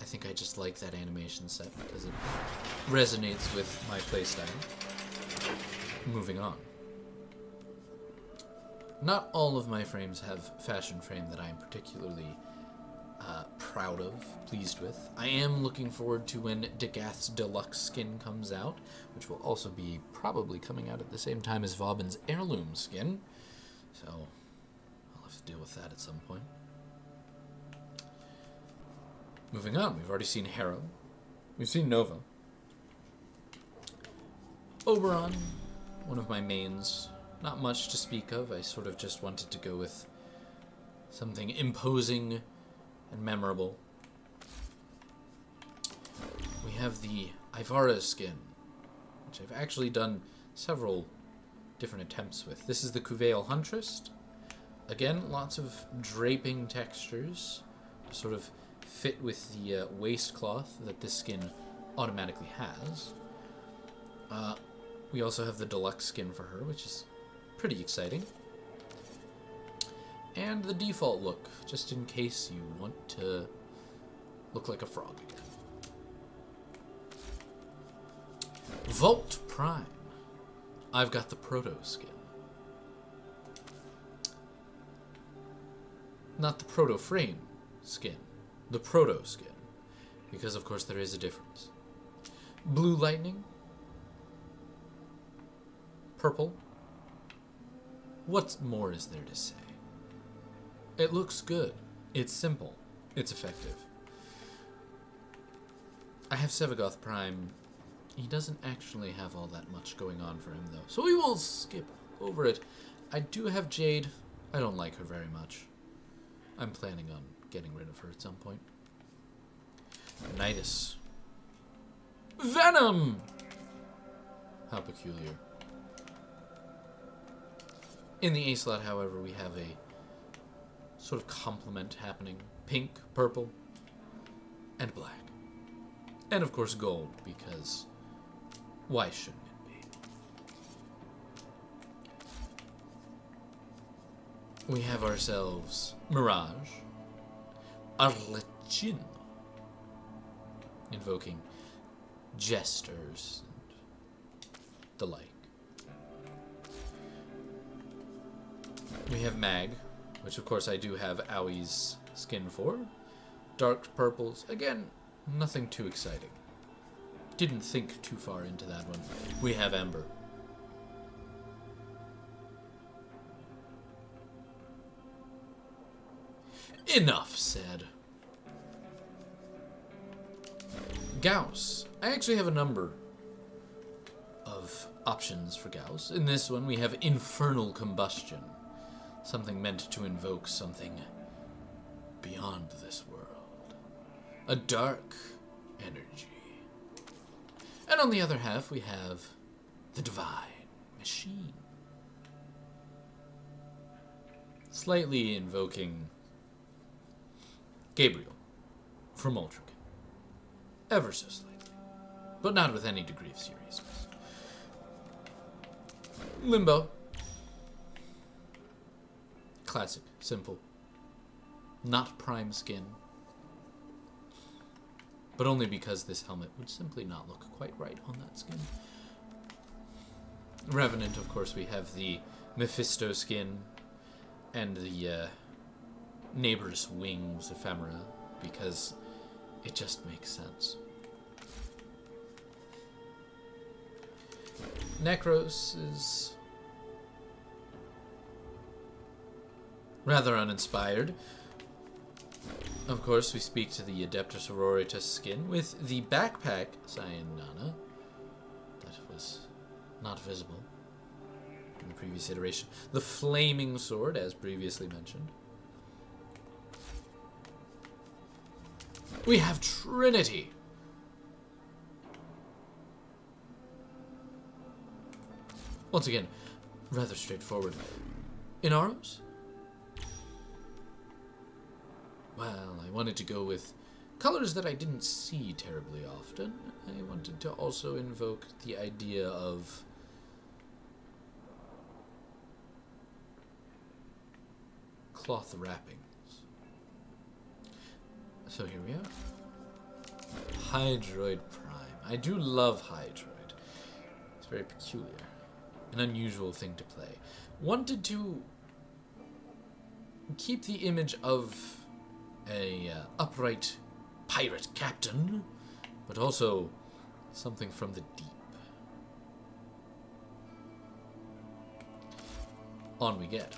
I think I just like that animation set because it resonates with my playstyle. Moving on. Not all of my frames have fashion frame that I am particularly proud of, pleased with. I am looking forward to when Degath's deluxe skin comes out, which will also be probably coming out at the same time as Vauban's heirloom skin. So I'll have to deal with that at some point. Moving on, we've already seen Harrow. We've seen Nova. Oberon, one of my mains. Not much to speak of. I sort of just wanted to go with something imposing and memorable. We have the Ivara skin, which I've actually done several different attempts with. This is the Kuveil Huntress. Again, lots of draping textures to sort of fit with the waistcloth that this skin automatically has. We also have the deluxe skin for her, which is pretty exciting. And the default look, just in case you want to look like a frog again. Vault Prime. I've got the Proto skin. Not the Proto Frame skin. The Proto skin. Because, of course, there is a difference. Blue Lightning. Purple. What more is there to say? It looks good. It's simple. It's effective. I have Sevagoth Prime. He doesn't actually have all that much going on for him, though. So we will skip over it. I do have Jade. I don't like her very much. I'm planning on getting rid of her at some point. Nidus. Venom! How peculiar. In the A slot, however, we have a sort of complement happening. Pink, purple, and black. And of course gold, because why shouldn't it be? We have ourselves Mirage, Arlecchino, invoking jesters and the like. We have Mag, which of course I do have Aui's skin for. Dark purples, again, nothing too exciting. Didn't think too far into that one. We have Ember. Enough said. Gauss. I actually have a number of options for Gauss. In this one, we have Infernal Combustion. Something meant to invoke something beyond this world. A dark energy. And on the other half, we have the Divine Machine. Slightly invoking Gabriel from Ultrakin. Ever so slightly. But not with any degree of seriousness. Limbo. Classic. Simple. Not prime skin. But only because this helmet would simply not look quite right on that skin. Revenant, of course, we have the Mephisto skin and the Neighbor's Wings ephemera, because it just makes sense. Necros is rather uninspired. Of course, we speak to the Adeptus Sororitas skin with the backpack Cyanana that was not visible in the previous iteration. The Flaming Sword, as previously mentioned. We have Trinity. Once again, rather straightforward. Inaros? Well, I wanted to go with colors that I didn't see terribly often. I wanted to also invoke the idea of cloth wrappings. So here we are. Hydroid Prime. I do love Hydroid. It's very peculiar. An unusual thing to play. Wanted to keep the image of a upright pirate captain, but also something from the deep. On we get.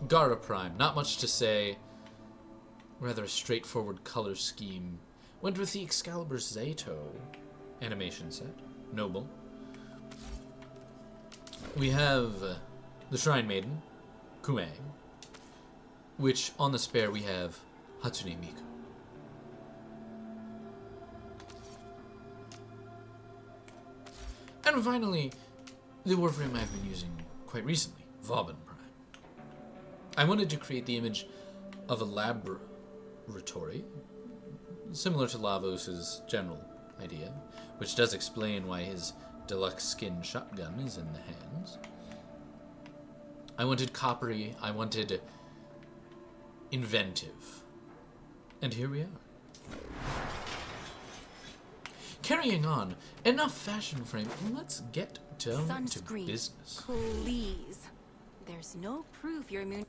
Gara Prime, not much to say. Rather a straightforward color scheme. Went with the Excalibur Zato animation set. Noble. We have the Shrine Maiden, Kume, which on the spare we have Hatsune Miku. And finally, the Warframe I've been using quite recently, Vauban Prime. I wanted to create the image of a laboratory, similar to Lavos' general idea, which does explain why his deluxe skin shotgun is in the hands. I wanted coppery, I wanted inventive. And here we are. Carrying on, enough fashion frame, let's get down to Sunscreen, business. please. There's no proof you're immune.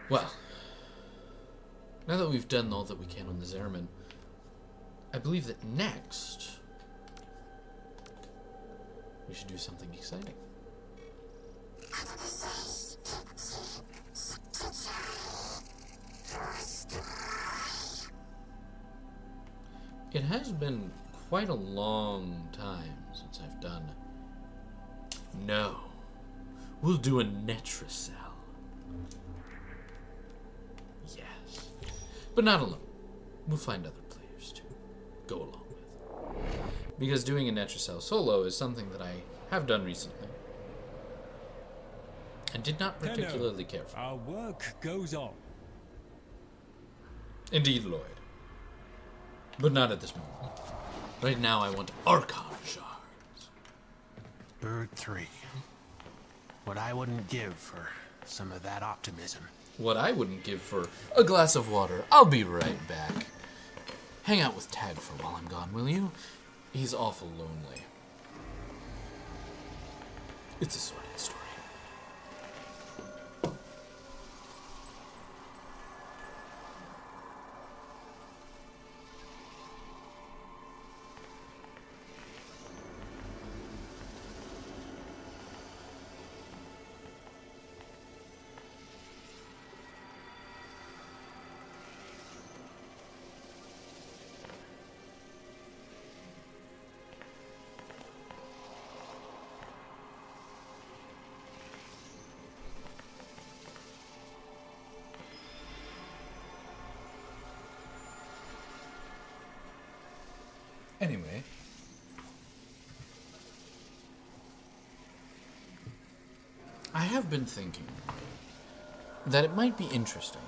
Well, now that we've done all that we can on the Zerman, I believe that next we should do something exciting. It has been quite a long time since I've done... No. We'll do a Netracell. Yes. But not alone. We'll find other players to go along with. Because doing a Netracell solo is something that I have done recently. And did not particularly care for. Our work goes on. Indeed, Lloyd. But not at this moment. Right now I want Archon shards. Bird 3. What I wouldn't give for some of that optimism. What I wouldn't give for a glass of water. I'll be right back. Hang out with Tag for while I'm gone, will you? He's awful lonely. It's a sordid story. Anyway, I have been thinking that it might be interesting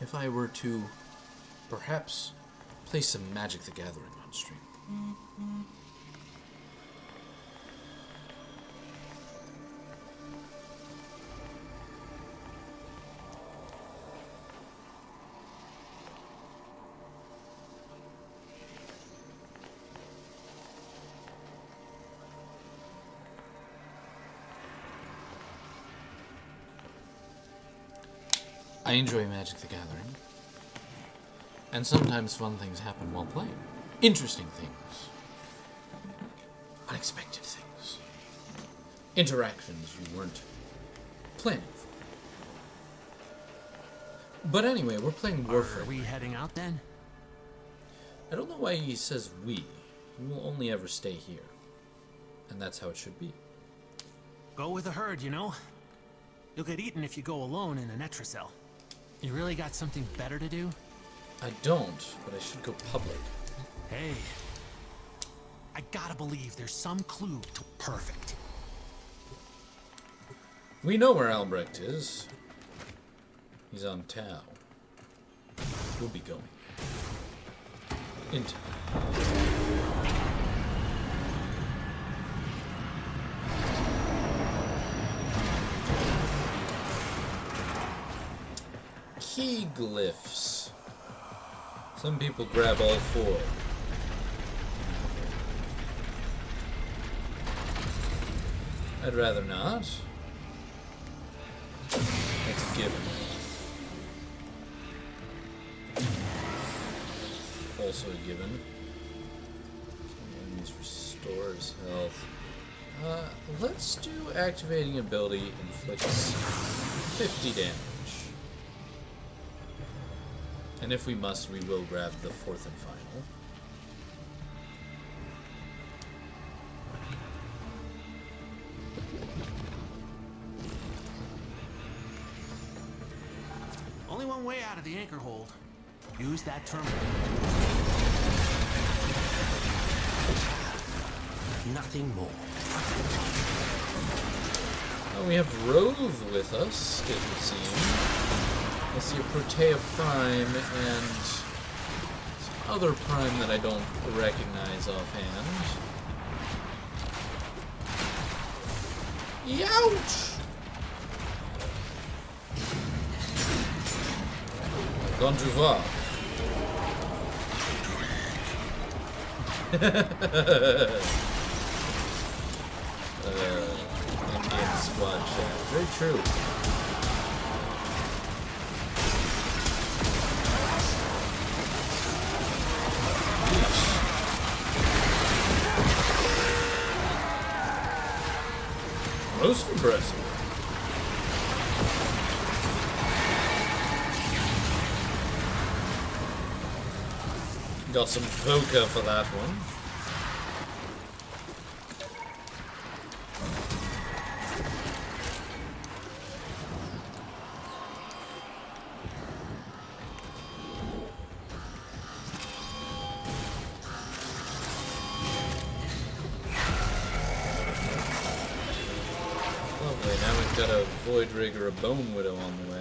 if I were to perhaps play some Magic the Gathering on stream. I enjoy Magic the Gathering, and sometimes fun things happen while playing. Interesting things. Unexpected things. Interactions you weren't planning for. But anyway, we're playing Warframe. Are we heading out then? I don't know why he says we. He will only ever stay here. And that's how it should be. Go with the herd, you know? You'll get eaten if you go alone in a Netracell. You really got something better to do? I don't, but I should go public. Hey. I gotta believe there's some clue to perfect. We know where Albrecht is. He's on Tau. We'll be going. In Tau. Key glyphs. Some people grab all four. I'd rather not. That's a given. Also a given. Enemies restores health. Let's do activating ability inflicts 50 damage. And if we must, we will grab the fourth and final. Only one way out of the anchor hold. Use that terminal. Nothing more. Oh, we have Rove with us, it would seem. I see a Protea Prime and some other Prime that I don't recognize offhand. Youch! Gone too far. Indian squad chat. Very true. impressive. Got some vodka for that one. Lovely, now we've got a Void Rig or a Bone Widow on the way.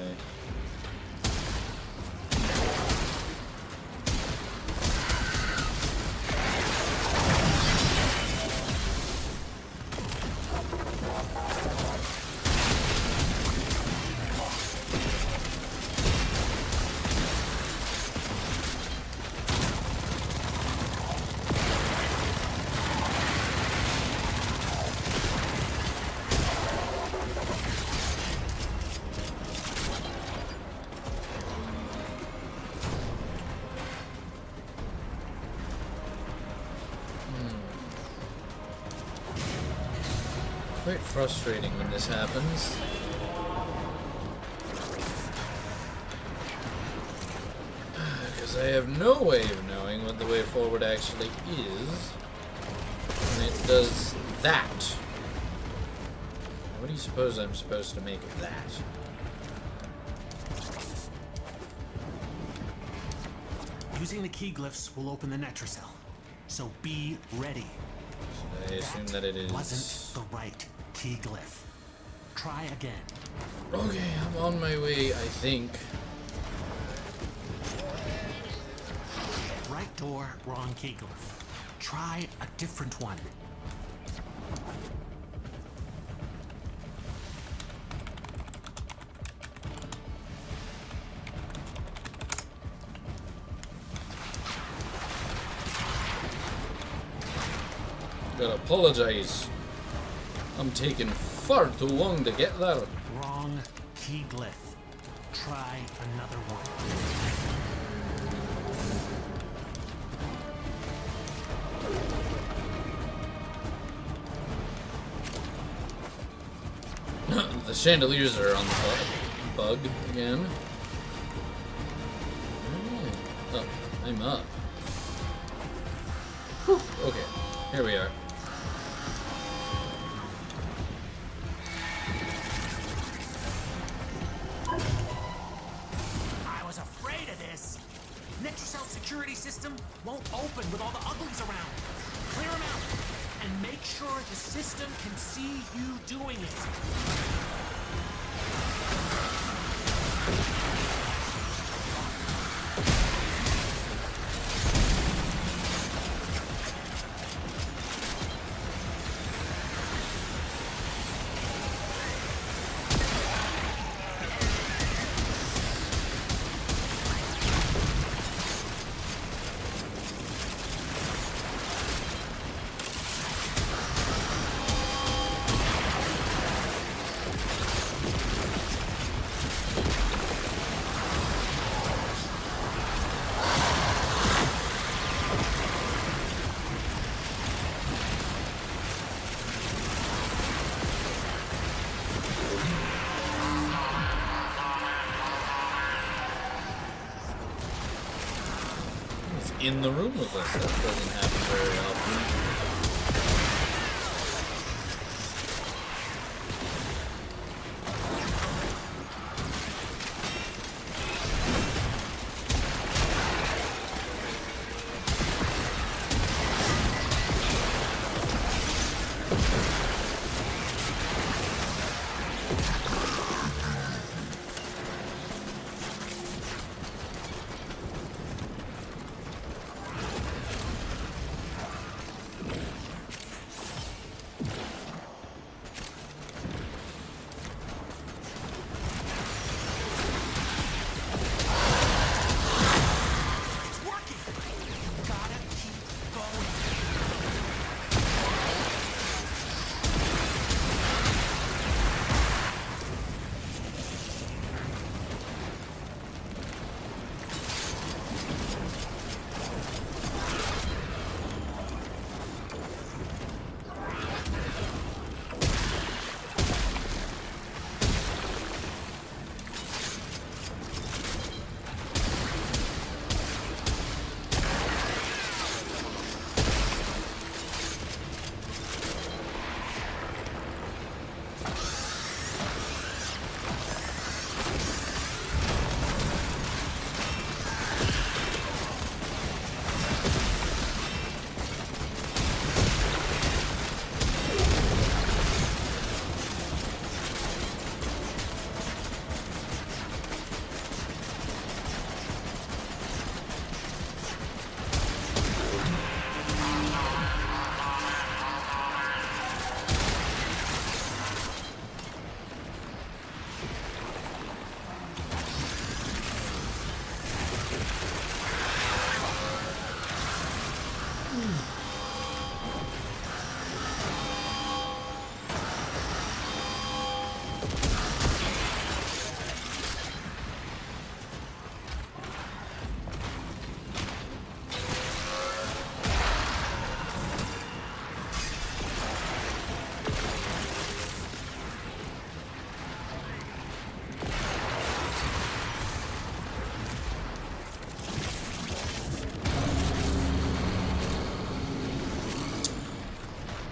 Quite frustrating when this happens. Because I have no way of knowing what the way forward actually is. And it does that. What do you suppose I'm supposed to make of that? Using the key glyphs will open the Netracell. So be ready. I assume that it is... wasn't the right key glyph. Try again. Okay, I'm on my way, I think. Right door, wrong key glyph. Try a different one. Gotta apologize. I'm taking far too long to get there. Wrong key glyph. Try another one. The chandeliers are on the bug again. Oh, I'm up. Whew. Okay, here we are. I was afraid of this. Netracell security system won't open with all the uglies around. Clear them out and make sure the system can see you doing it. In the room with us. That doesn't happen very often.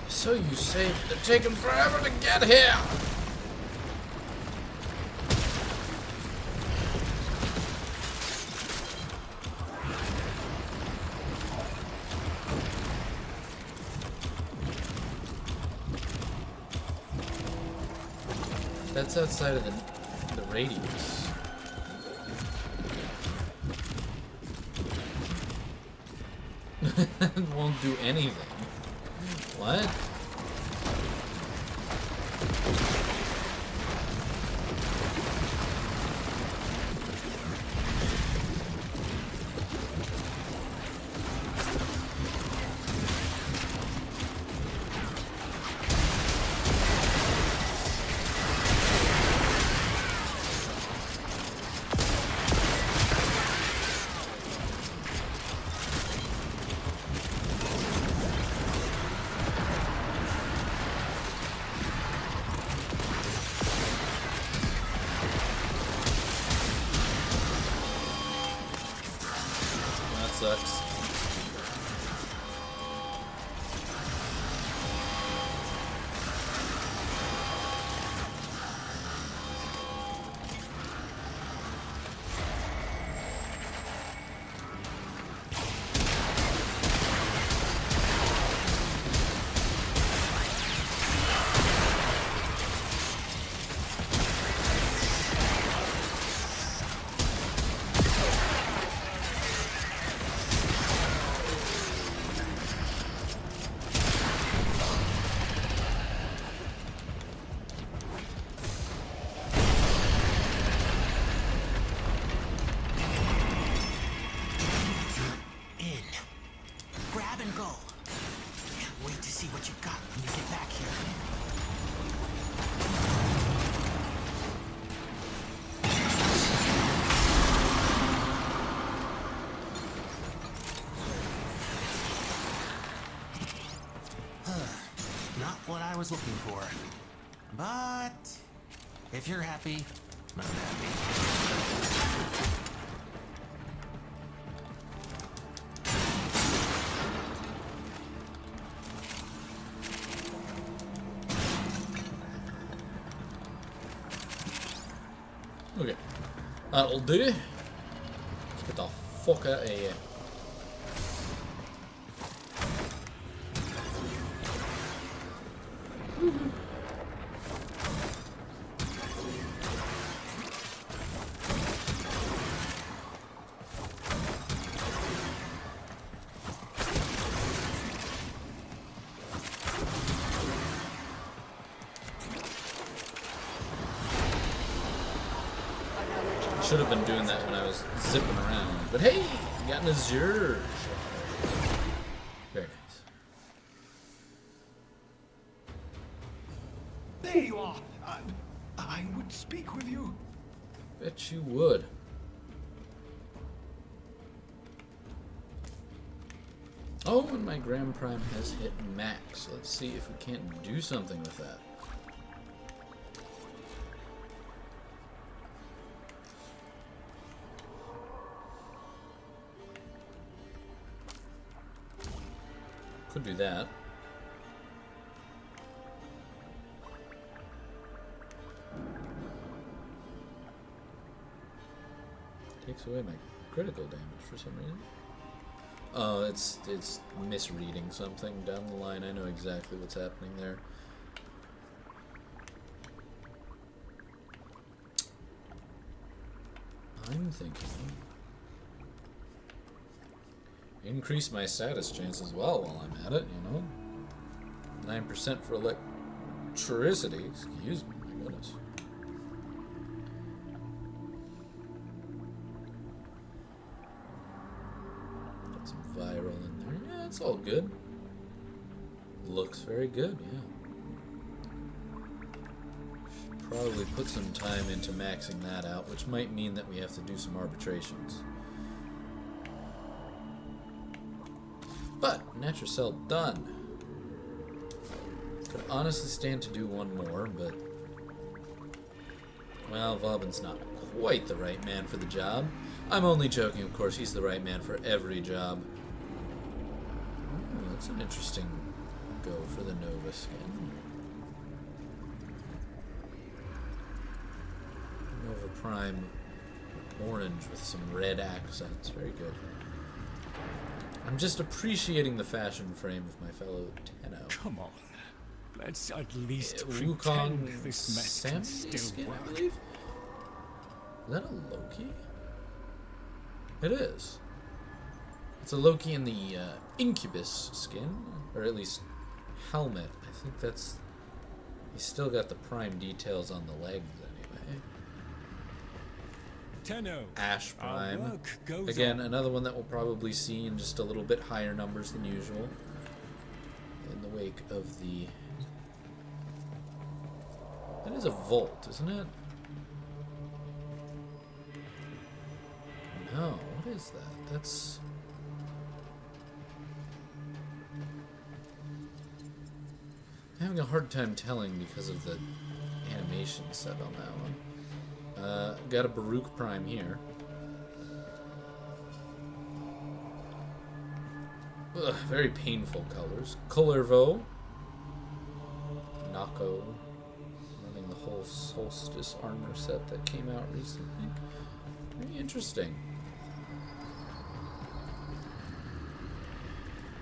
So you say they're taking forever to get here? That's outside of the radius. It won't do anything. What? Sucks. What I was looking for. But if you're happy, I'm happy. Okay. That'll do. Let's get the fuck out of here. Should have been doing that when I was zipping around. But hey, got an Azure. Very nice. There you are. I would speak with you. Bet you would. Oh, and my Grand Prime has hit max. Let's see if we can't do something with that. Could do that. Takes away my critical damage for some reason. Oh, it's misreading something down the line. I know exactly what's happening there. I'm thinking increase my status chance as well while I'm at it, you know. 9% for electricity. Excuse me, my goodness. Got some viral in there. Yeah, it's all good. Looks very good, yeah. Should probably put some time into maxing that out, which might mean that we have to do some arbitrations. But, Naturcell done. Could honestly stand to do one more, but... well, Vauban's not quite the right man for the job. I'm only joking, of course, he's the right man for every job. Ooh, that's an interesting go for the Nova skin. Nova Prime orange with some red accents, very good. I'm just appreciating the fashion frame of my fellow Tenno. Come on. Let's at least Wukong pretend this mess can Sammy still skin, I work. believe? Is that a Loki? It is. It's a Loki in the Incubus skin, or at least helmet. I think that's... he's still got the Prime details on the legs anyway. Tenno, Ash our Prime. work goes Again, on. another one that we'll probably see in just a little bit higher numbers than usual. In the wake of the... that is a Volt, isn't it? No, what is that? That's... I'm having a hard time telling because of the animation set on that one. Got a Baruch Prime here. Ugh, very painful colors. Kullervo. Nako. Running the whole Solstice armor set that came out recently. Very interesting.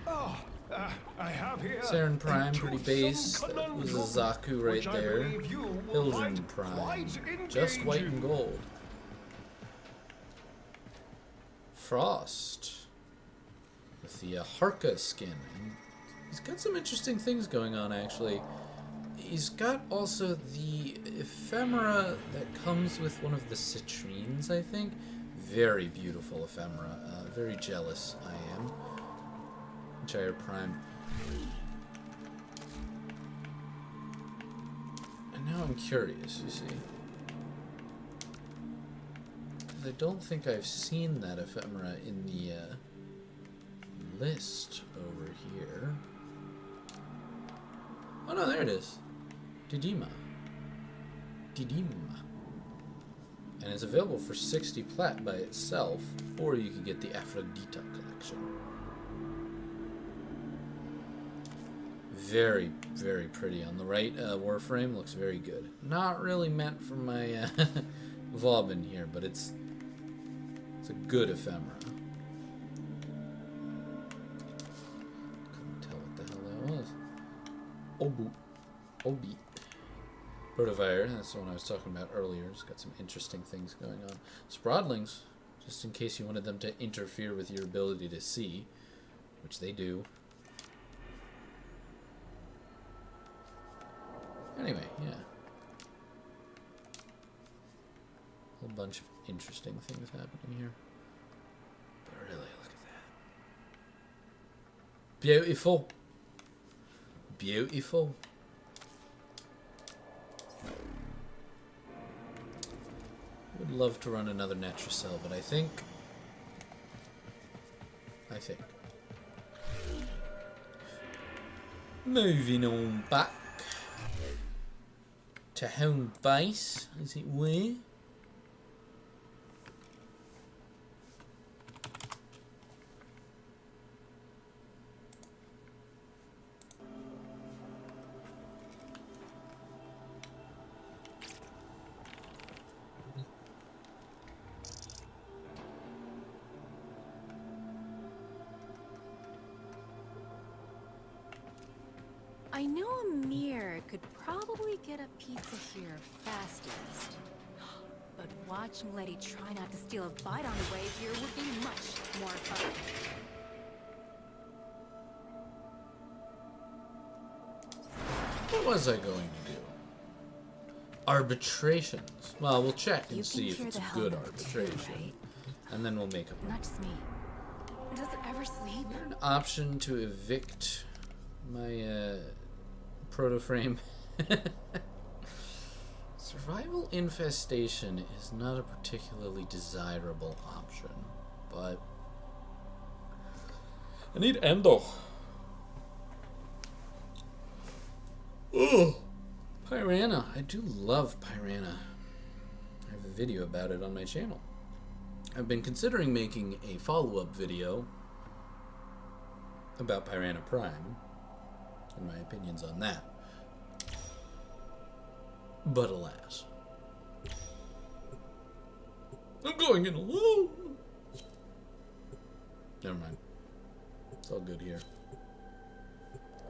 Oh, I have here Saren Prime, a pretty toothsome base. That was a conundrum, Zaku right which I there. believe you will Hildren find Prime. quite Just white and engaging. gold. Frost. With the Harka skin. And he's got some interesting things going on, actually. He's got also the ephemera that comes with one of the citrines, I think. Very beautiful ephemera. Very jealous I am. Gyre Prime. And now I'm curious, you see. 'Cause I don't think I've seen that ephemera in the list over here. Oh no, there it is. Didima. And it's available for 60 plat by itself, or you could get the Aphrodita collection. Very, very pretty. On the right, Warframe looks very good. Not really meant for my Vauban here, but it's a good ephemera. Couldn't tell what the hell that was. Obi. Protovire, that's the one I was talking about earlier. It's got some interesting things going on. Sprodlings, just in case you wanted them to interfere with your ability to see, which they do. Anyway, yeah. A whole bunch of interesting things happening here. But really, look at that. Beautiful. Beautiful. Would love to run another Naturcell, but I think moving on back to home base, as it were. I know a mirror could probably get a pizza here fastest. But watching Letty try not to steal a bite on the way here would be much more fun. What was I going to do? Arbitrations. Well, we'll check and You see can if cure it's the a good helmet too, arbitration. right? And then we'll make a Not just me. Does it ever sleep? An option to evict my proto frame. Survival infestation is not a particularly desirable option, but I need endo. Oh, Piranha. I do love Piranha. I have a video about it on my channel. I've been considering making a follow-up video about Piranha Prime and my opinions on that. But alas. I'm going in alone! Never mind. It's all good here.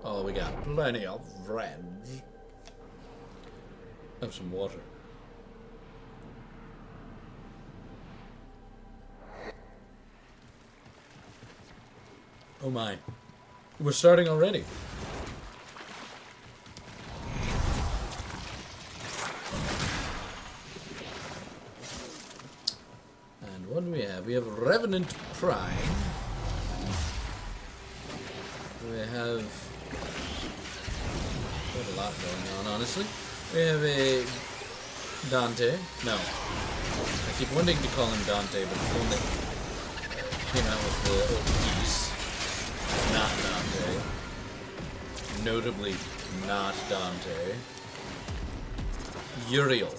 Oh, we got plenty of friends. Have some water. Oh my. We're starting already. And what do we have? We have Revenant Prime. We have quite a lot going on, honestly. We have a Dante. No. I keep wanting to call him Dante, but it's the one that came out with the old piece. It's not Dante. Notably not Dante. Uriel.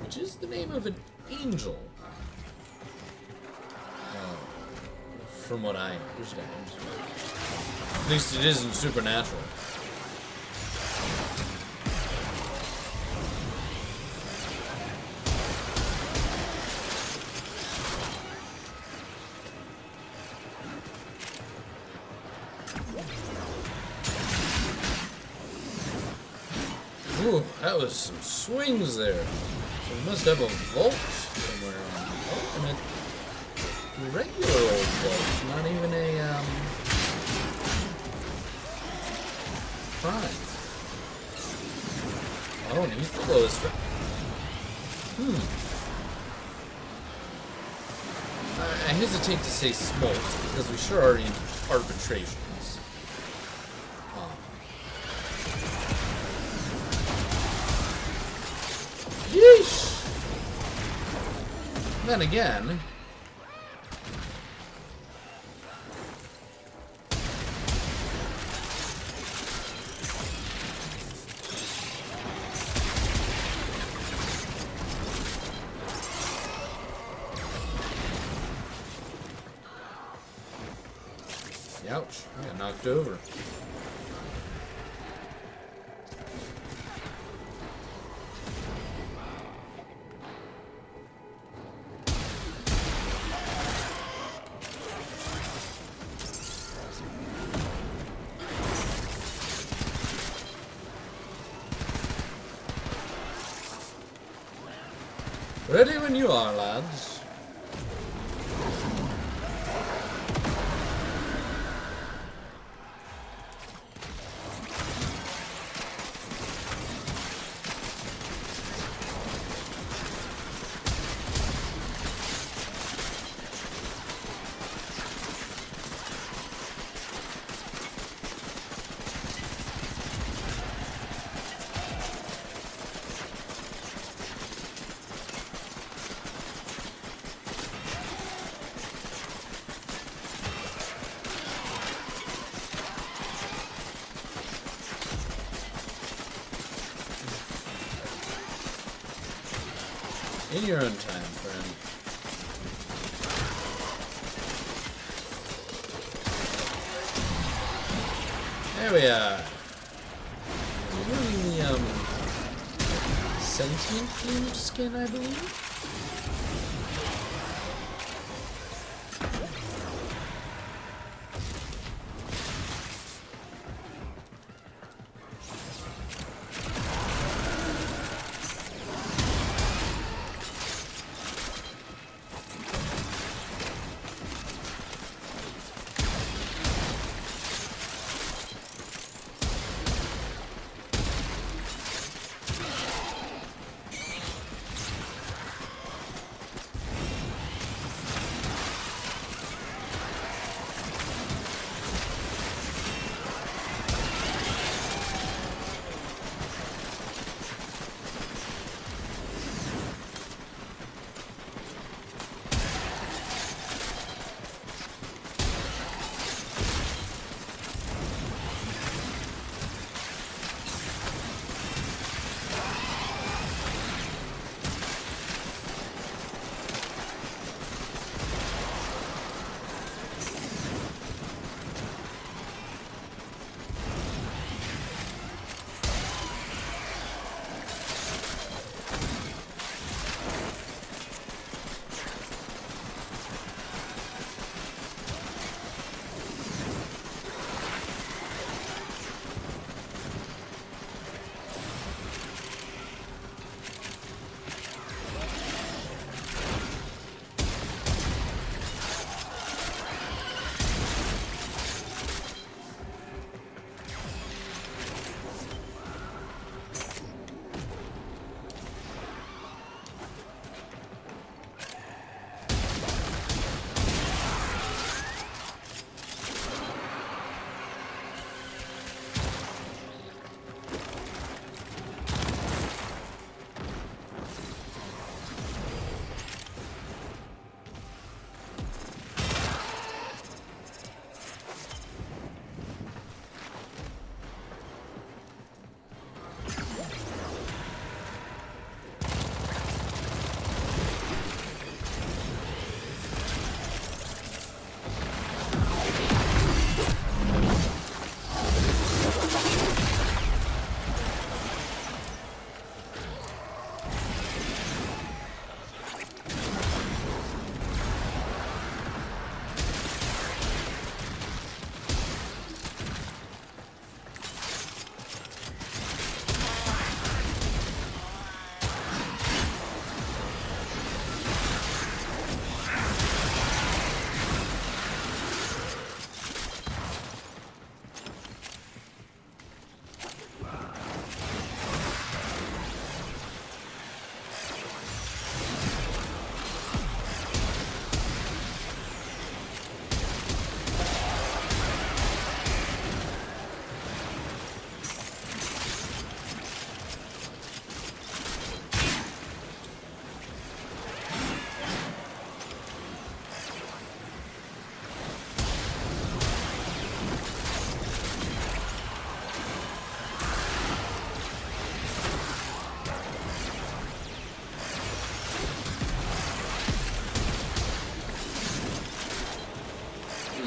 Which is the name of an angel. From what I understand. At least it isn't supernatural. Ooh, that was some swings there. So we must have a vault somewhere on. Oh, and a regular old vault, not even a prime. Oh, and he's the lowest. I hesitate to say smolt because we sure are in arbitrations. Yeesh! Then again, ouch, I got knocked over. Ready when you are, lads. In your own time, friend. There we are. We're doing the sentient themed skin, I believe.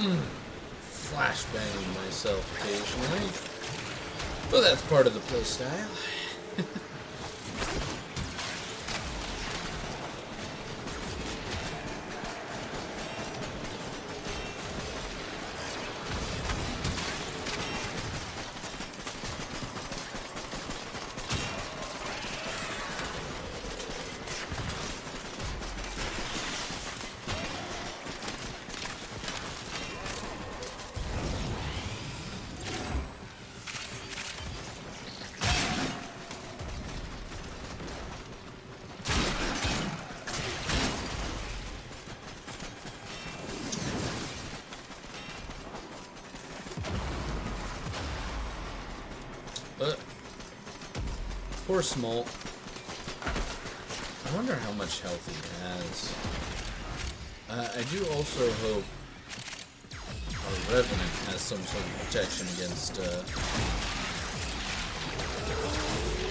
Flashbanging myself occasionally. But that's part of the playstyle. Poor Smalt. I wonder how much health he has. I do also hope our Revenant has some sort of protection against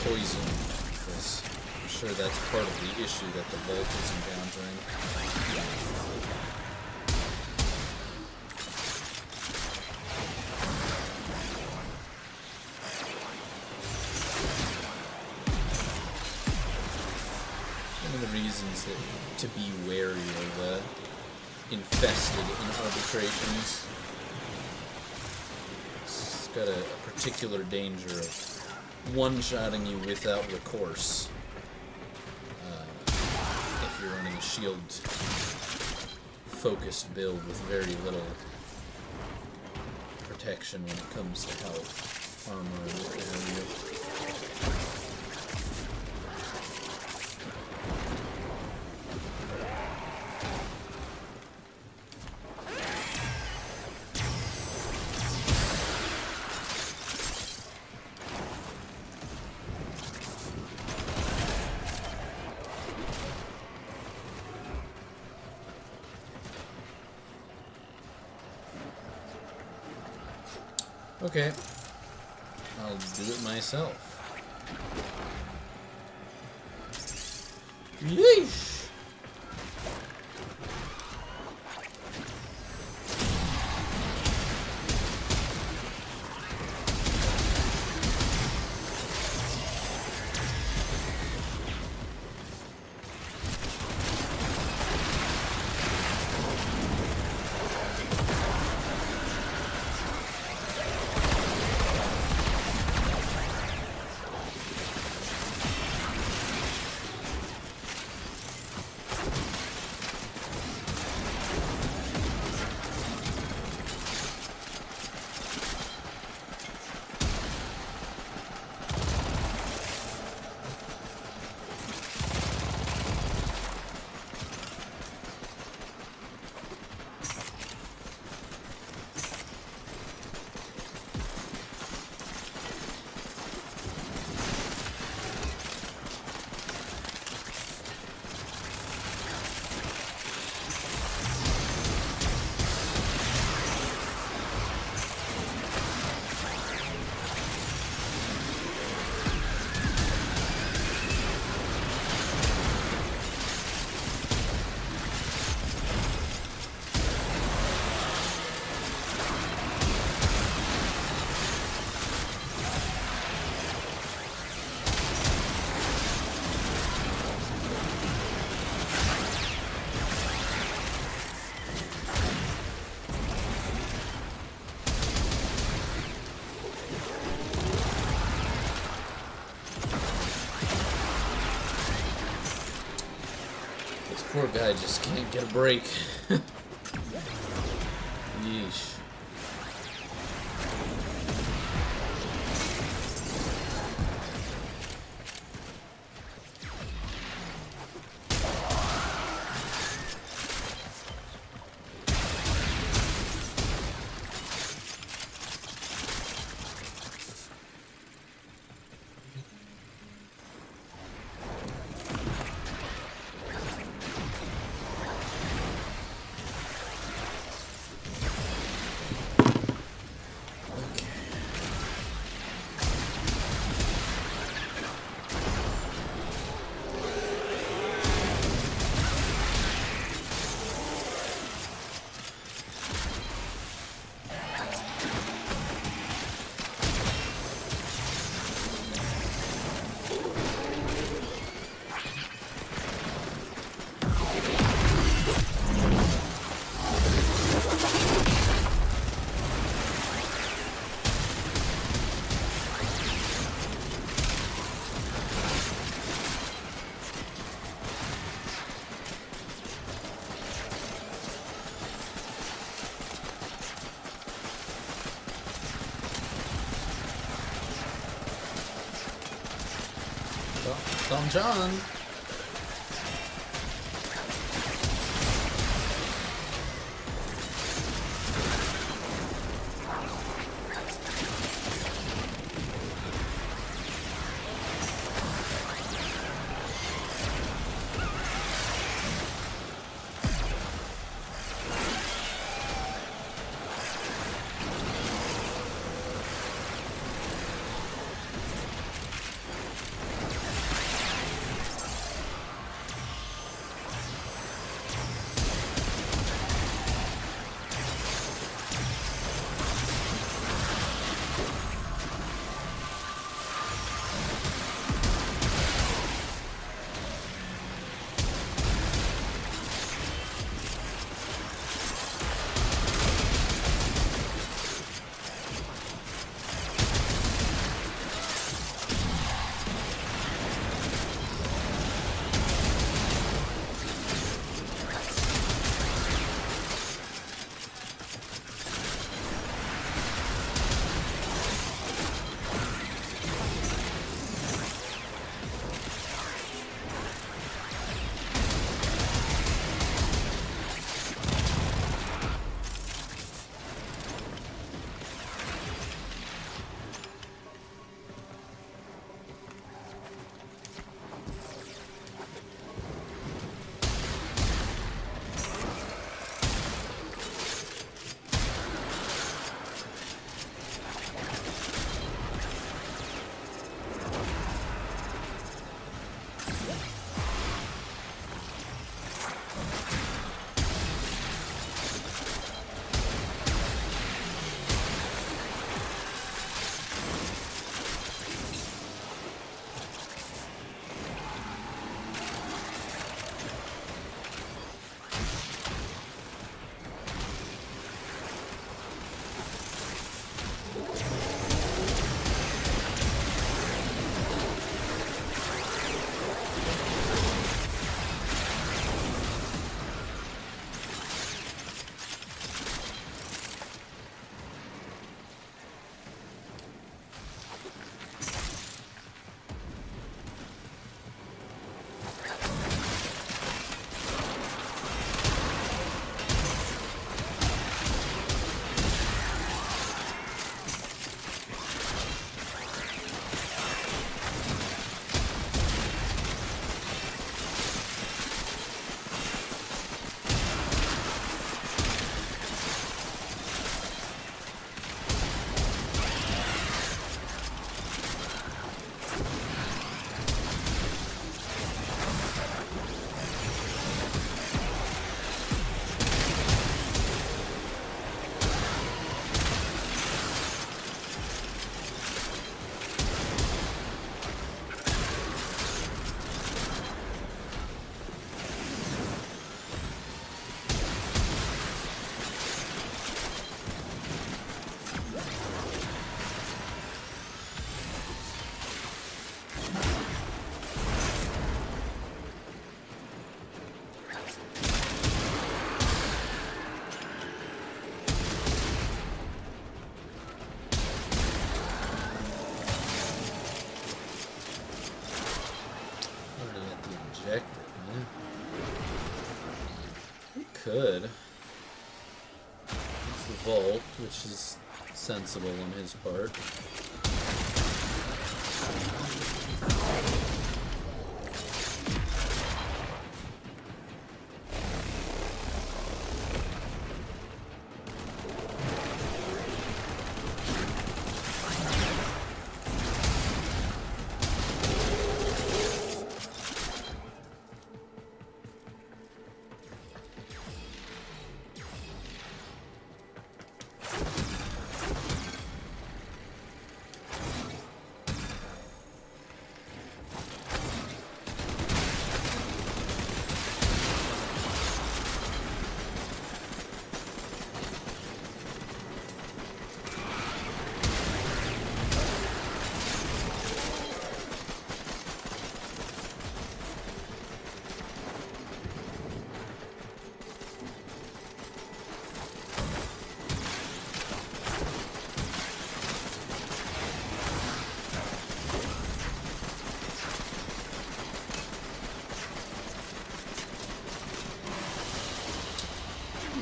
poison, because I'm sure that's part of the issue that the Vault is encountering. Reasons that to be wary of infested in arbitrations. It's got a particular danger of one-shotting you without recourse if you're running a shield-focused build with very little protection when it comes to health, armor, and what have you. Okay, I'll do it myself. Yeesh! Poor guy just can't get a break. Yeesh. Tom John. Could. It's the vault, which is sensible on his part.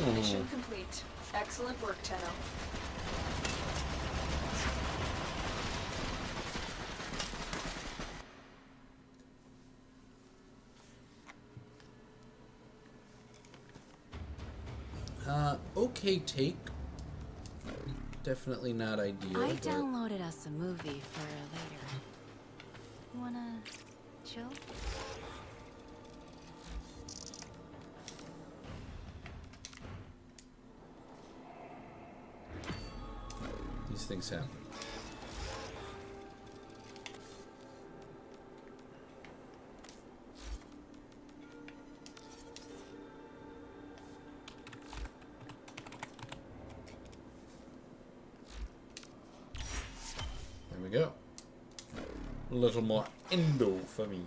Mission complete. Excellent work, Tenno. Okay take. Definitely not ideal. I but downloaded us a movie for later. Wanna chill? these things happen. There we go. A little more endo for me.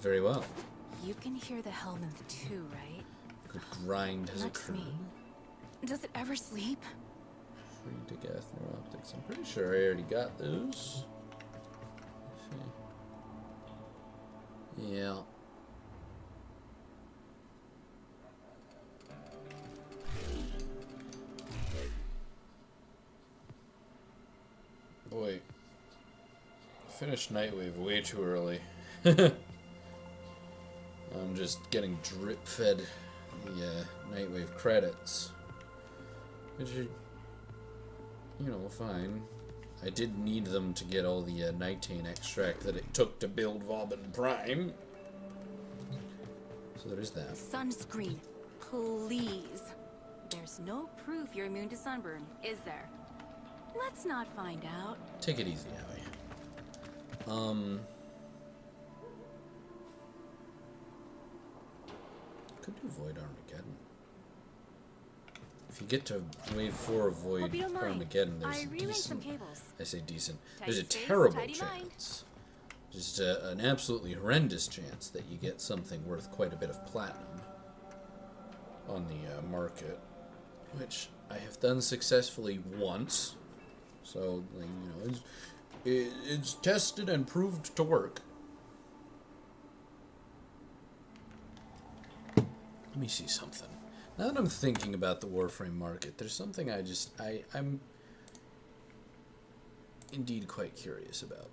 Very well. You can hear the Hellmanth too, right? Good grind has Next occurred. me. Does it ever sleep? Free to gas neuroptics. I'm pretty sure I already got those. Let's see. Yeah. Boy, finished Nightwave way too early. I'm just getting drip fed the Nightwave credits, which are, you know, fine. I did need them to get all the Nitane extract that it took to build Vauban Prime. So there is that. Sunscreen, please. There's no proof you're immune to sunburn, is there? Let's not find out. Take it easy, Howie. Could do Void Armageddon. If you get to Wave 4 of Void Hope you don't mind. Armageddon, there's I a relayed some decent... cables. I say decent. Tidy There's a space, terrible tidy mind. chance. Just an absolutely horrendous chance that you get something worth quite a bit of platinum on the market, which I have done successfully once. So, like, you know, it's tested and proved to work. Let me see something. Now that I'm thinking about the Warframe market, there's something I'm indeed quite curious about.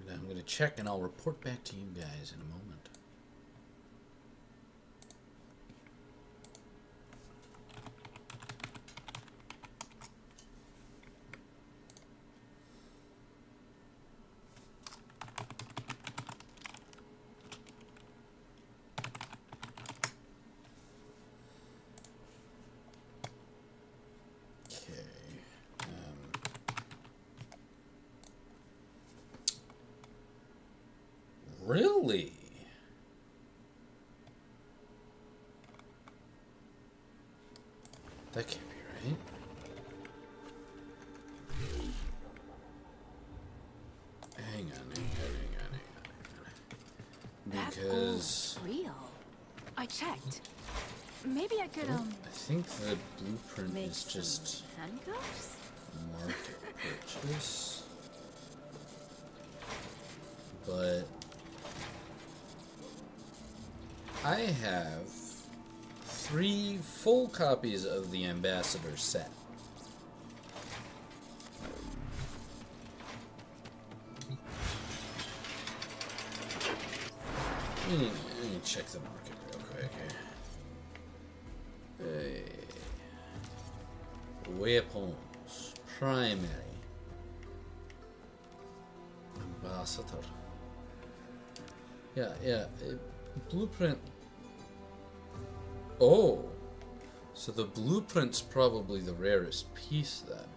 So I'm gonna check and I'll report back to you guys in a moment. Really? That can't be right. Hang on. That Because gold's real. I checked. Maybe I could I think the blueprint make is just some handcuffs. market purchase. But I have 3 full copies of the Ambassador set. Let me check the market real quick here. Weapons. Primary. Ambassador. Yeah. Blueprint. Oh! So the blueprint's probably the rarest piece then.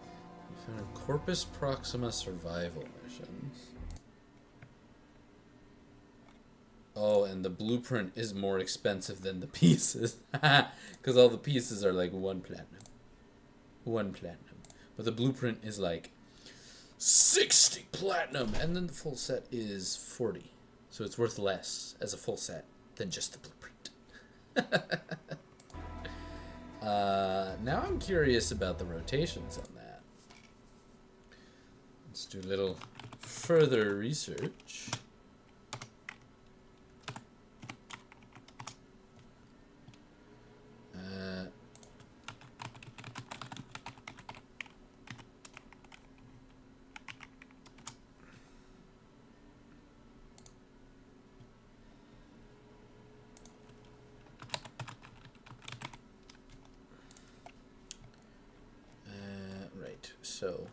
We found Corpus Proxima survival missions. Oh, and the blueprint is more expensive than the pieces. Because all the pieces are like 1 platinum. 1 platinum. But the blueprint is like 60 platinum. And then the full set is 40. So it's worth less as a full set than just the blueprint. Now I'm curious about the rotations on that. Let's do a little further research. So,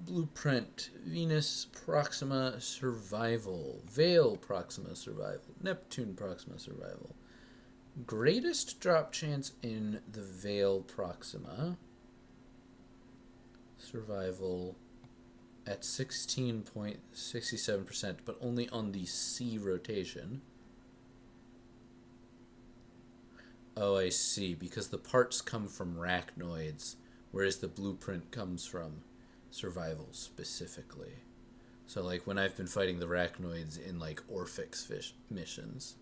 Blueprint, Venus, Proxima, Survival, Veil, Proxima, Survival, Neptune, Proxima, Survival. Greatest drop chance in the Veil, Proxima, Survival at 16.67%, but only on the C rotation. Oh, I see, because the parts come from arachnoids, whereas the blueprint comes from survival specifically. So, like, when I've been fighting the arachnoids in, like, Orphix missions,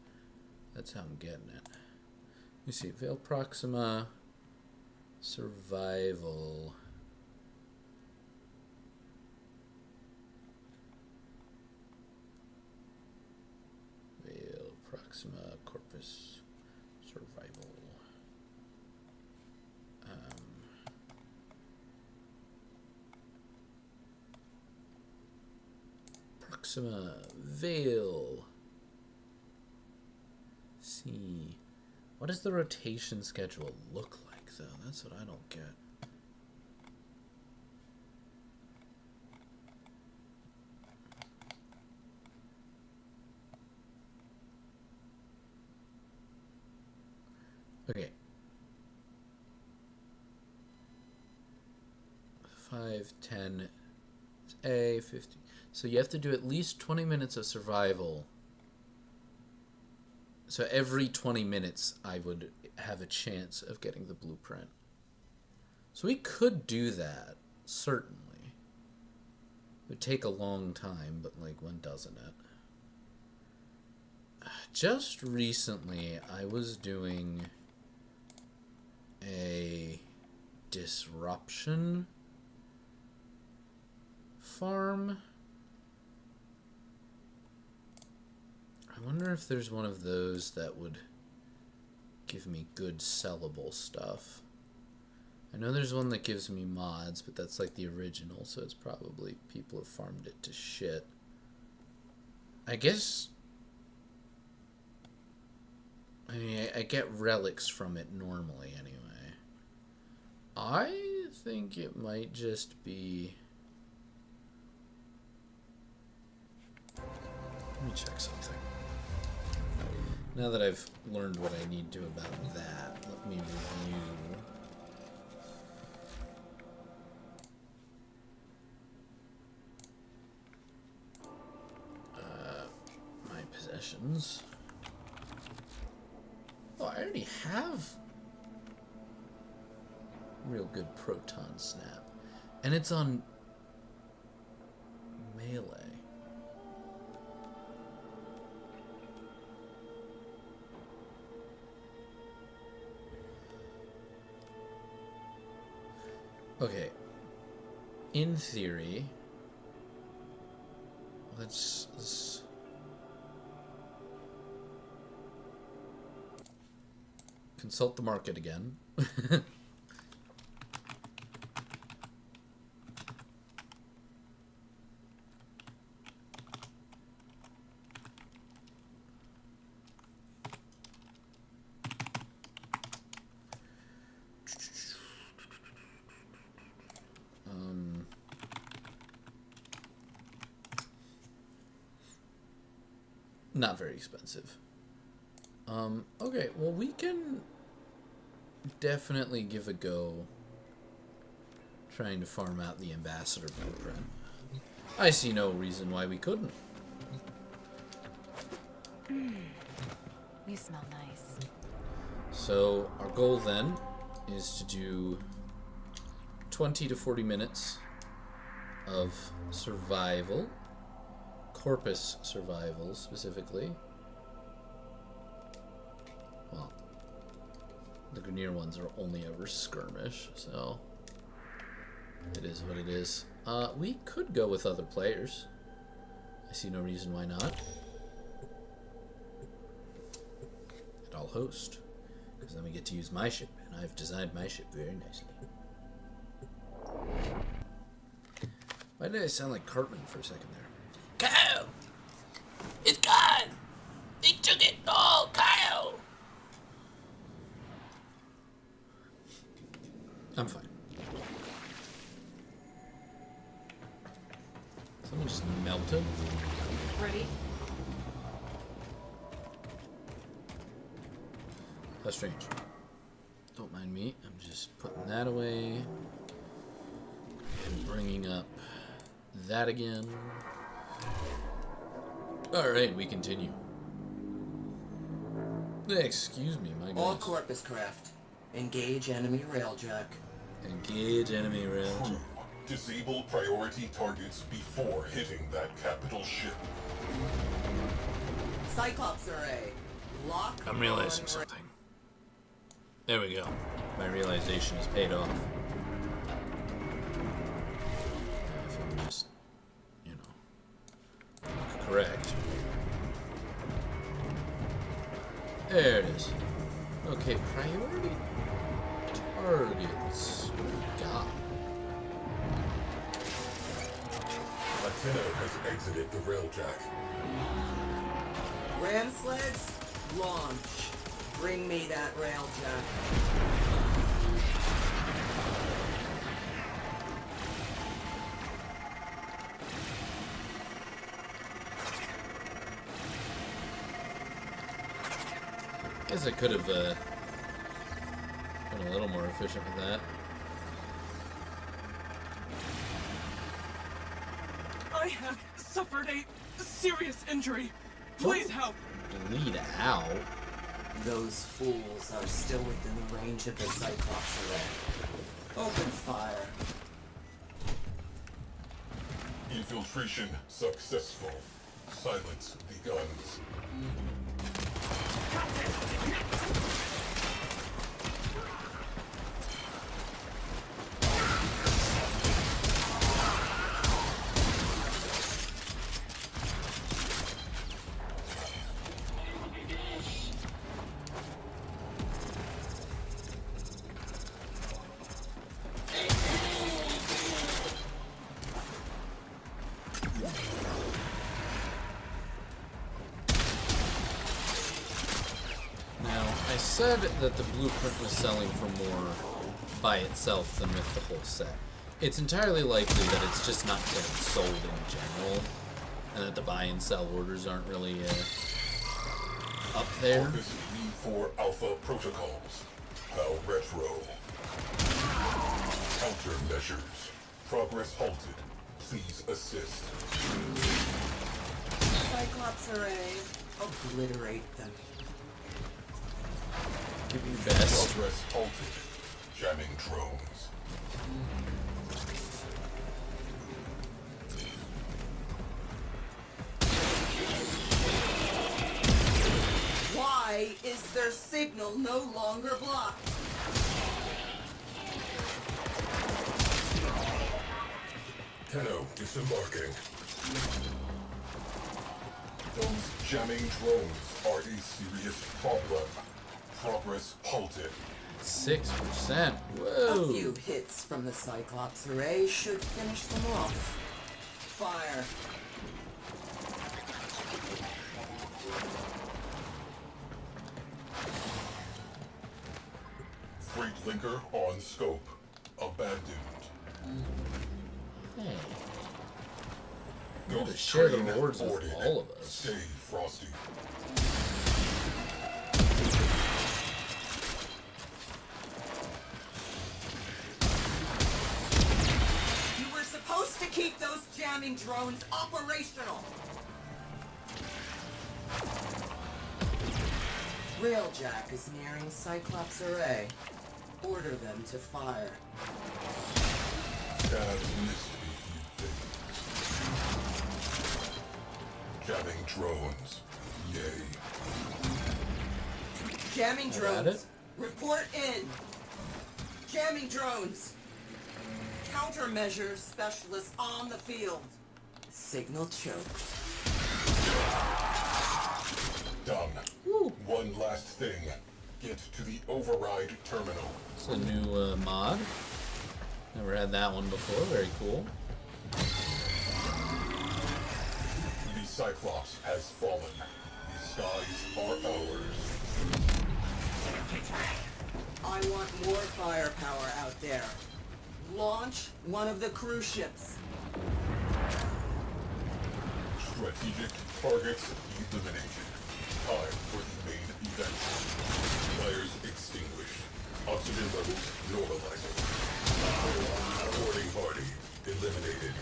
that's how I'm getting it. You see, Veil Proxima, survival. Veil Proxima, Corpus, survival. Proxima, Veil. See. What does the rotation schedule look like, though? That's what I don't get. Okay. 5, 10, A, 50. So you have to do at least 20 minutes of survival. So every 20 minutes I would have a chance of getting the blueprint. So we could do that, certainly. It would take a long time, but like, when doesn't it? Just recently I was doing a disruption farm. I wonder if there's one of those that would give me good sellable stuff. I know there's one that gives me mods, but that's like the original, so it's probably people have farmed it to shit. I guess... I mean, I get relics from it normally anyway. I think it might just be... Let me check something. Now that I've learned what I need to about that, let me review. My possessions. Oh, I already have real good proton snap. And it's on melee. Okay, in theory, let's consult the market again. Not very expensive. Okay, well, we can definitely give a go trying to farm out the ambassador blueprint. I see no reason why we couldn't. You smell nice. So our goal then is to do 20 to 40 minutes of survival, Corpus survival specifically. Well, the Grineer ones are only ever skirmish, so it is what it is. We could go with other players. I see no reason why not. And I'll host, because then we get to use my ship, and I've designed my ship very nicely. Why did I sound like Cartman for a second there? Kyle! It's gone! They took it all, Kyle! I'm fine. Someone just melted. Ready? How strange. Don't mind me. I'm just putting that away. And bringing up that again. Alright, we continue. Excuse me, my All goodness. Corpus craft. Engage enemy railjack. Engage enemy rail. Crew, disable priority targets before hitting that capital ship. Cyclops array. Lock. I'm realizing on something. There we go. My realization has paid off. If it would just, you know, look correct. There it is. Okay, priority targets. What do we got? Latino has exited the railjack. Ram sleds. Launch. Bring me that railjack. Guess I could have been a little more efficient with that. I have suffered a serious injury. Please help. Bleed out. Those fools are still within the range of the Cyclops array. Open fire. Infiltration successful. Silence the guns. I said that the blueprint was selling for more by itself than with the whole set. It's entirely likely that it's just not getting sold in general, and that the buy and sell orders aren't really up there. Corpus V4 Alpha protocols. How retro. Countermeasures. Progress halted. Please assist. Cyclops array. Obliterate them. Give your best. Progress halted. Jamming drones. Why is their signal no longer blocked? Tenno disembarking. Those jamming drones are a serious problem. Progress halted. 6%. A Whoa. few hits from the Cyclops array should finish them off. Fire. Freight linker on scope. Abandoned. Hey. Ghost Gotta share the train rewards with boarded. all of us. Stay frosty. You were supposed to keep those jamming drones operational. Railjack is nearing Cyclops array. Order them to fire. Dad missed a few things. Jamming drones. Yay. Jamming Is that drones. it? Report in. Jamming drones. Countermeasures specialist on the field. Signal choke. Done. One last thing. Get to the override terminal. It's a new mod. Never had that one before. Very cool. The Cyclops has fallen. The skies are ours. I want more firepower out there. Launch one of the cruise ships. Strategic targets eliminated. Time for the main event. Fires extinguished. Oxygen levels normalizing. Boarding party eliminated.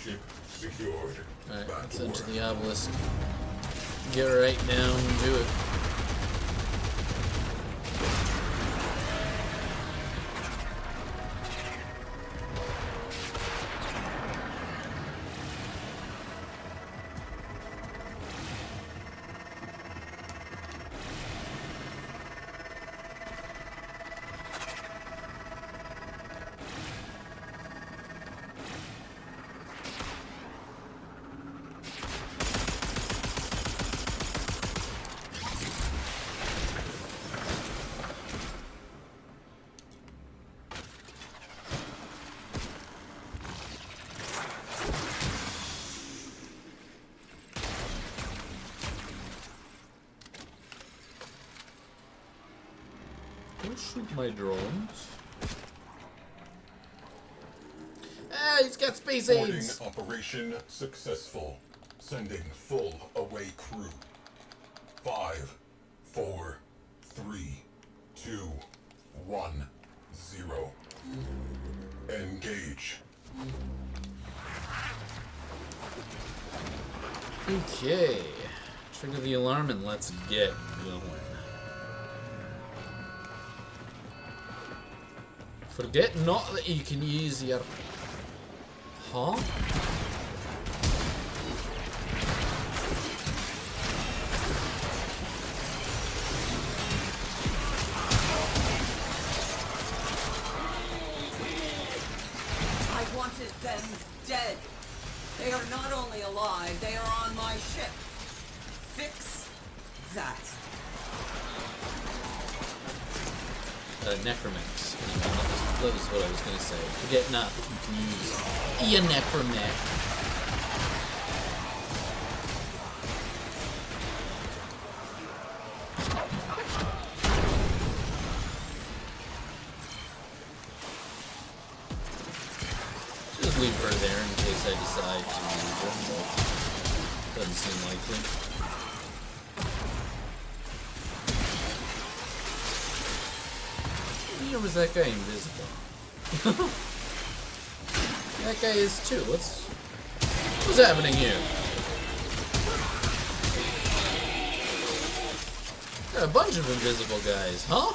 Ship secured. Alright, Back let's to enter work. the obelisk. Get right down to it. Don't shoot my drones. Ah, he's got space Boarding aids. operation successful. Sending full away crew. 5, 4, 3, 2, 1, 0. Engage. Okay. Trigger the alarm and let's get going. Forget not that you can use your... Huh? I wanted them dead. They are not only alive, they are on my ship. Fix that. Necromanx. That was what I was gonna say. Forget not that you can use your Necromanx. Just leave her there in case I decide to use her, but doesn't seem likely. Or was that guy invisible? That guy is too. What's happening here? Got a bunch of invisible guys, huh?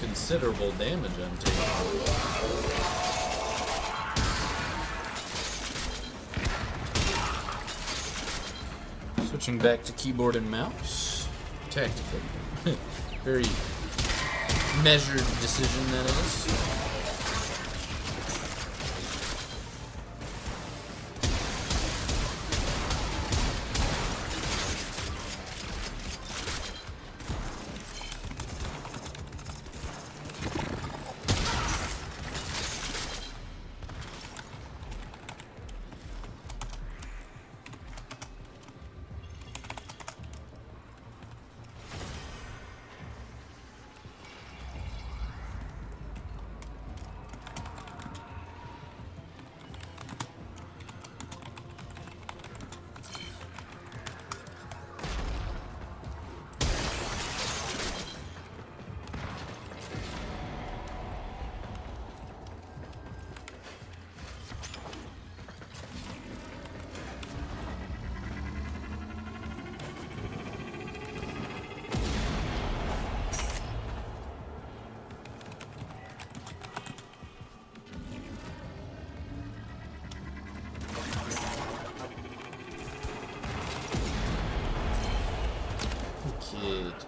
Considerable damage I'm taking. Switching back to keyboard and mouse. Tactical. Very measured decision, that is.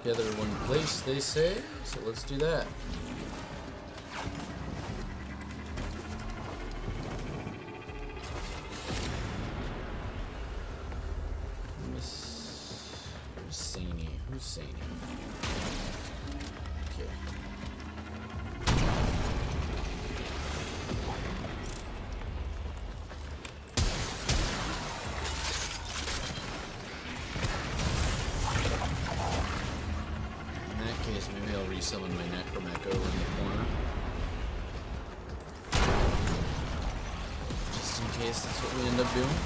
together in one place, they say. So let's do that. Who's Sadie? Okay. In that case, maybe I'll resummon my Necromecho in the corner. Just in case that's what we end up doing.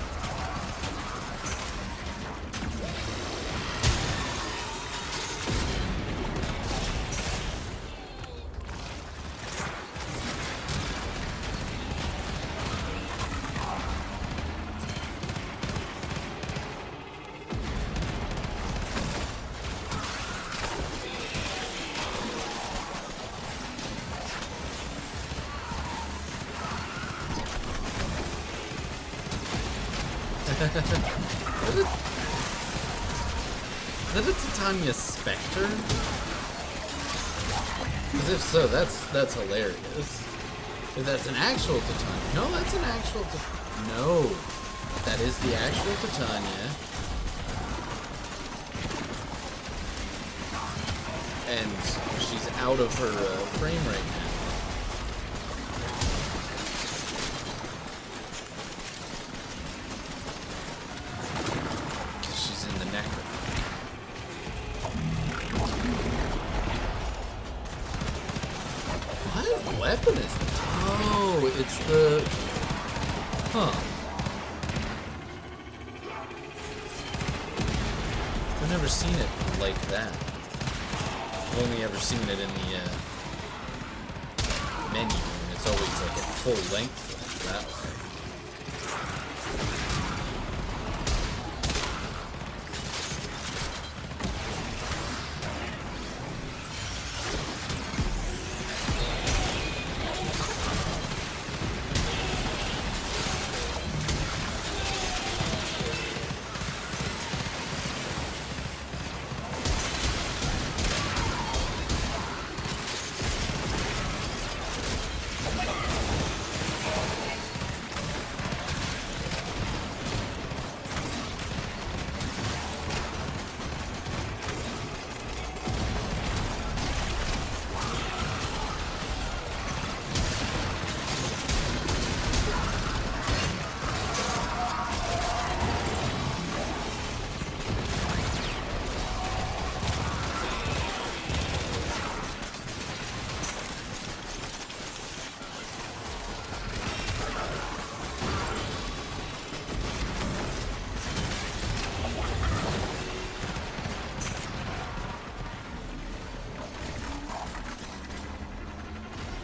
Is that a Titania Spectre? Because if so, that's hilarious. If that's an actual Titania. No, that's an actual No. That is the actual Titania. And she's out of her frame right now. What weapon is this? Oh, it's the... Huh. I've never seen it like that. I've only ever seen it in the menu, and it's always like at full length like that way.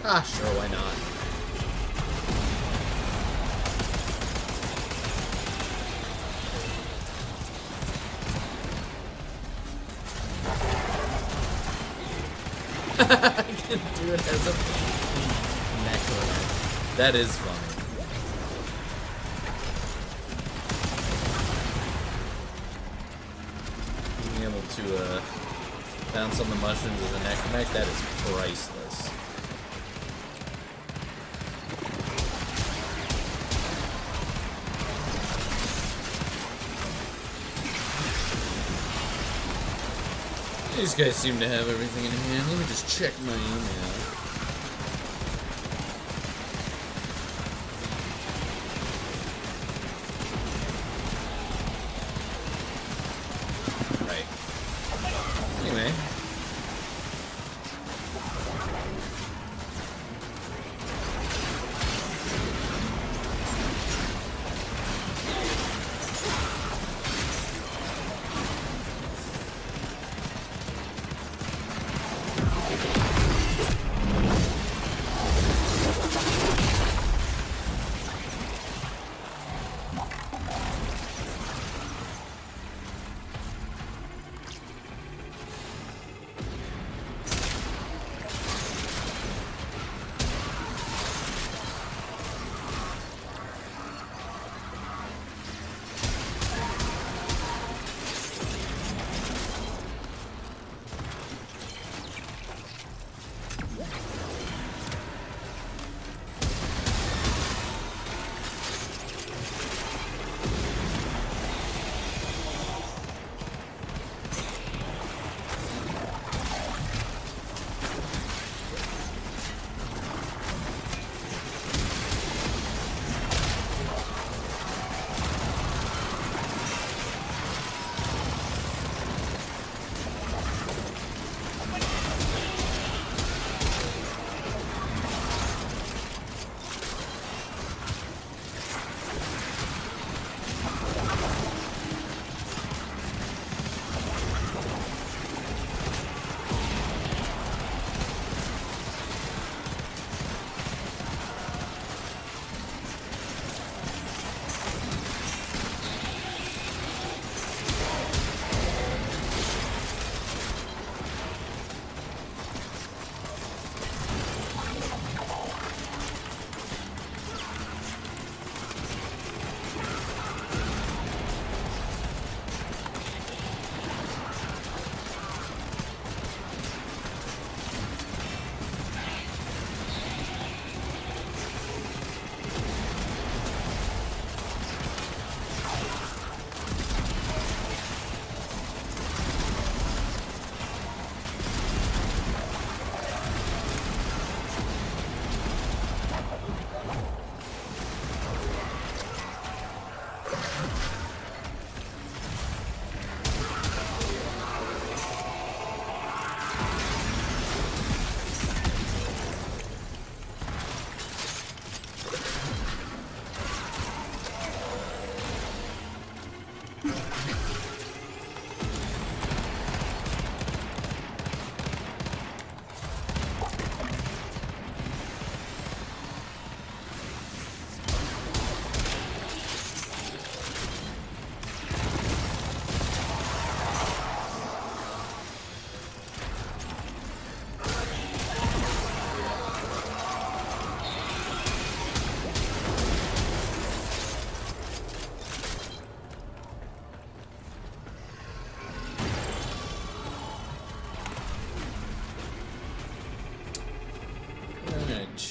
Ah, sure, why not? I can do it as a necklace. That is funny. Being able to bounce on the mushrooms as a necromancer, that is priceless. These guys seem to have everything in hand. Let me just check my email. Right. Anyway.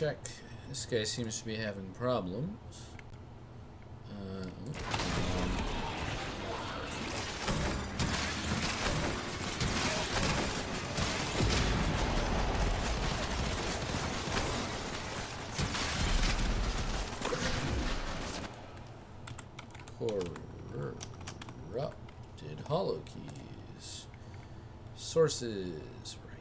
check. This guy seems to be having problems. Corrupted hollow keys. Sources, right.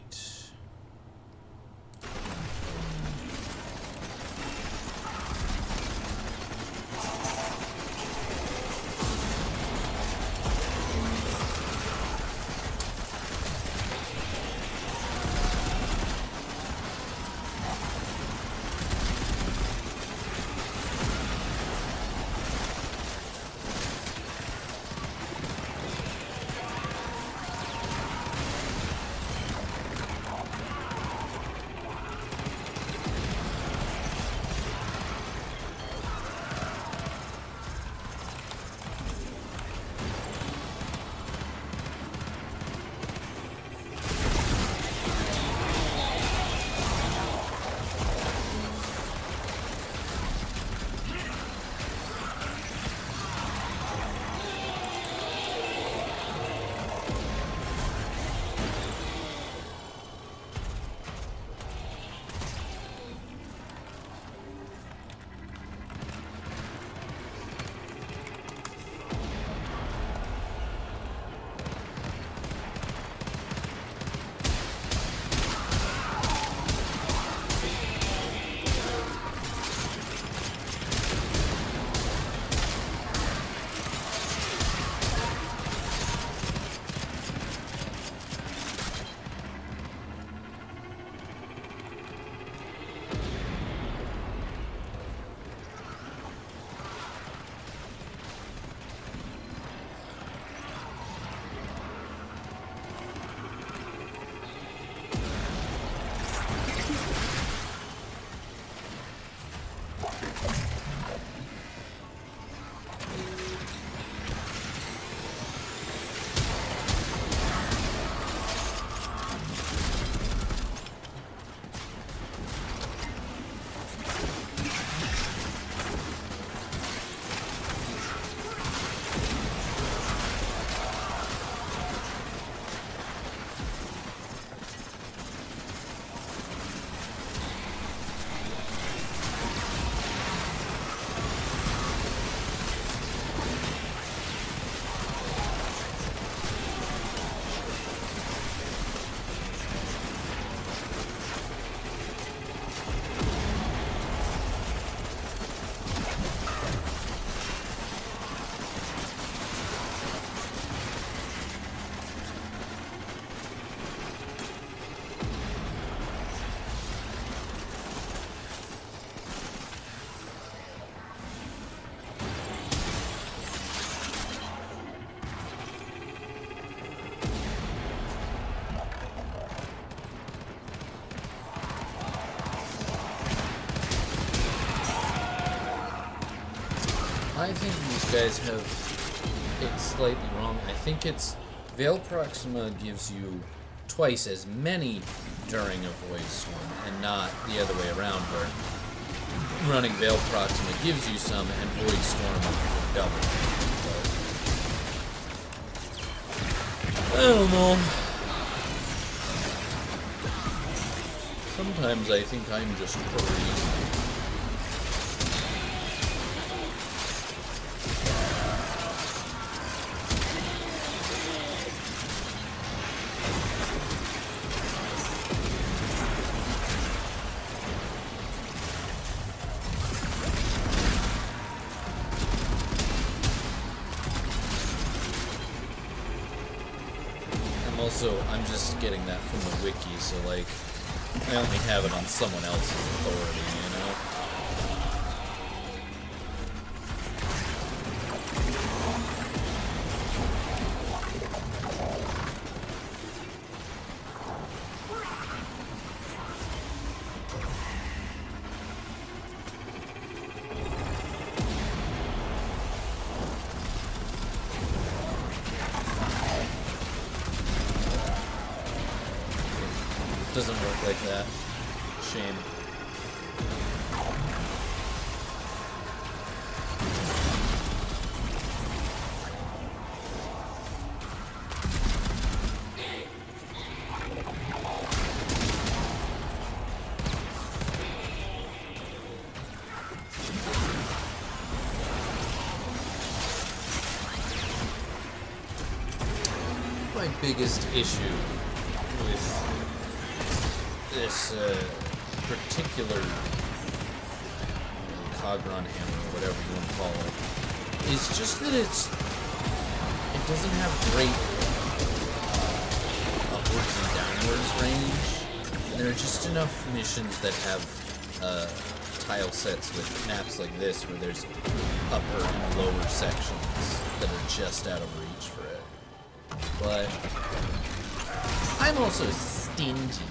I think these guys have it slightly wrong. I think it's Veil Proxima gives you twice as many during a Void Storm, and not the other way around, where running Veil Proxima gives you some and Void Storm double. But I don't know. Sometimes I think I'm just crazy. Also, I'm just getting that from the wiki, so like, I only have it on someone else's authority, you know? Doesn't work like that. Shame. biggest issue with this particular Cogron hammer, or whatever you want to call it, is just that it doesn't have great upwards and downwards range. And there are just enough missions that have tile sets with maps like this where there's upper and lower sections that are just out of reach for it. But I'm also stingy.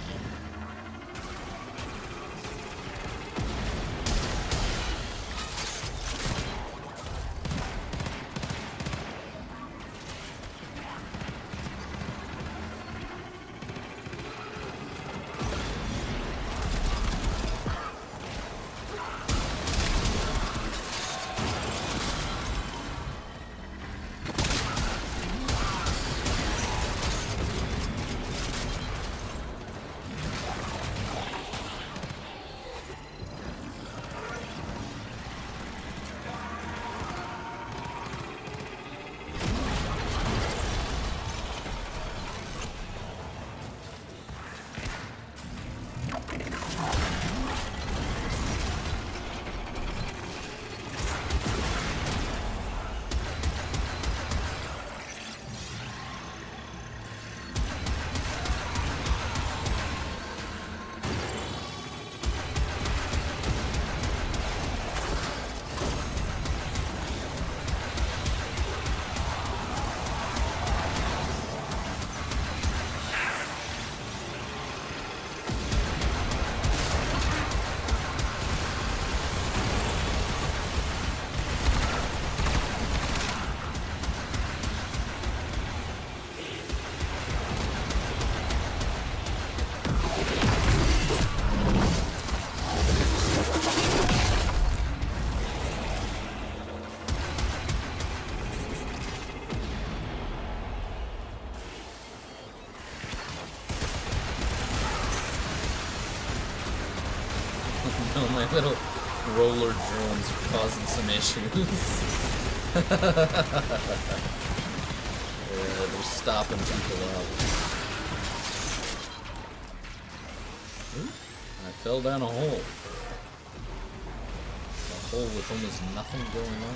My little roller drones are causing some issues. Yeah, they're stopping people up. Ooh, I fell down a hole. A hole with almost nothing going on.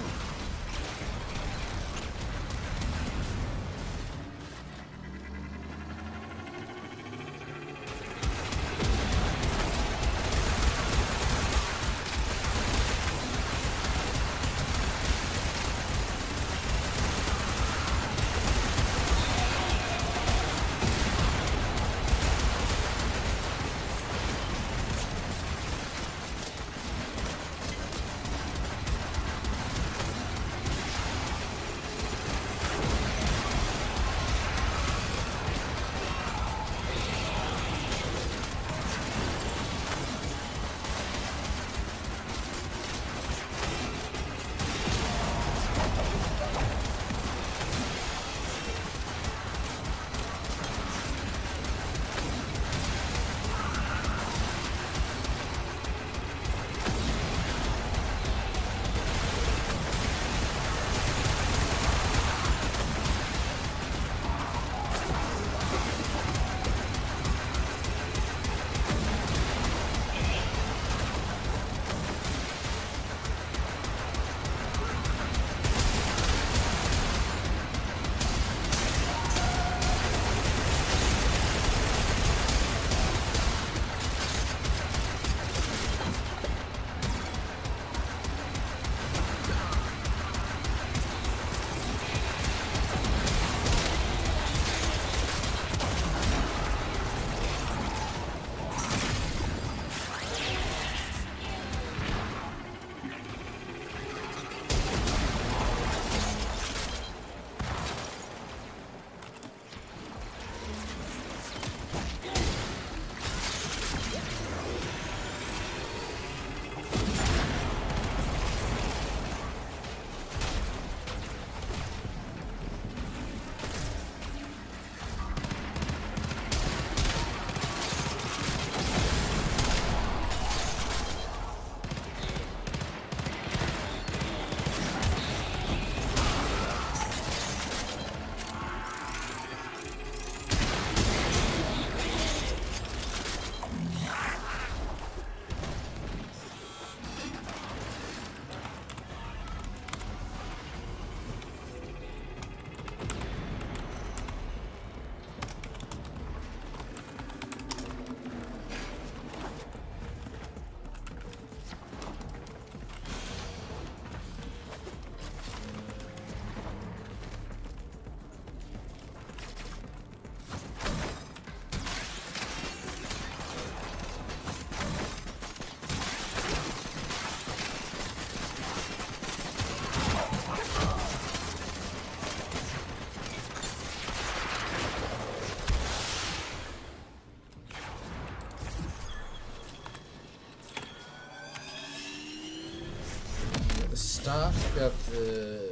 stock, got the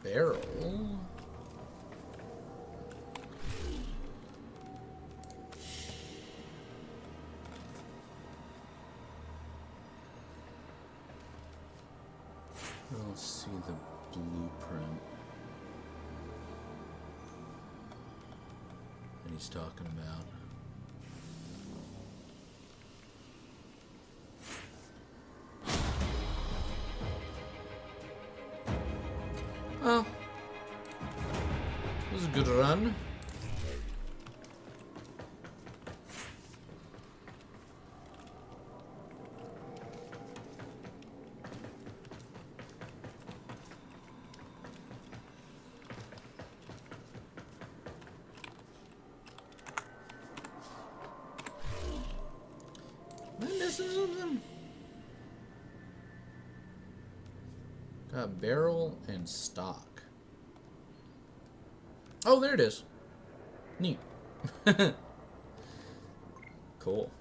barrel. Let's see the blueprint that he's talking about. Well, this is a good run. Am I missing something? Got barrel and stock. Oh, there it is. Neat. Cool.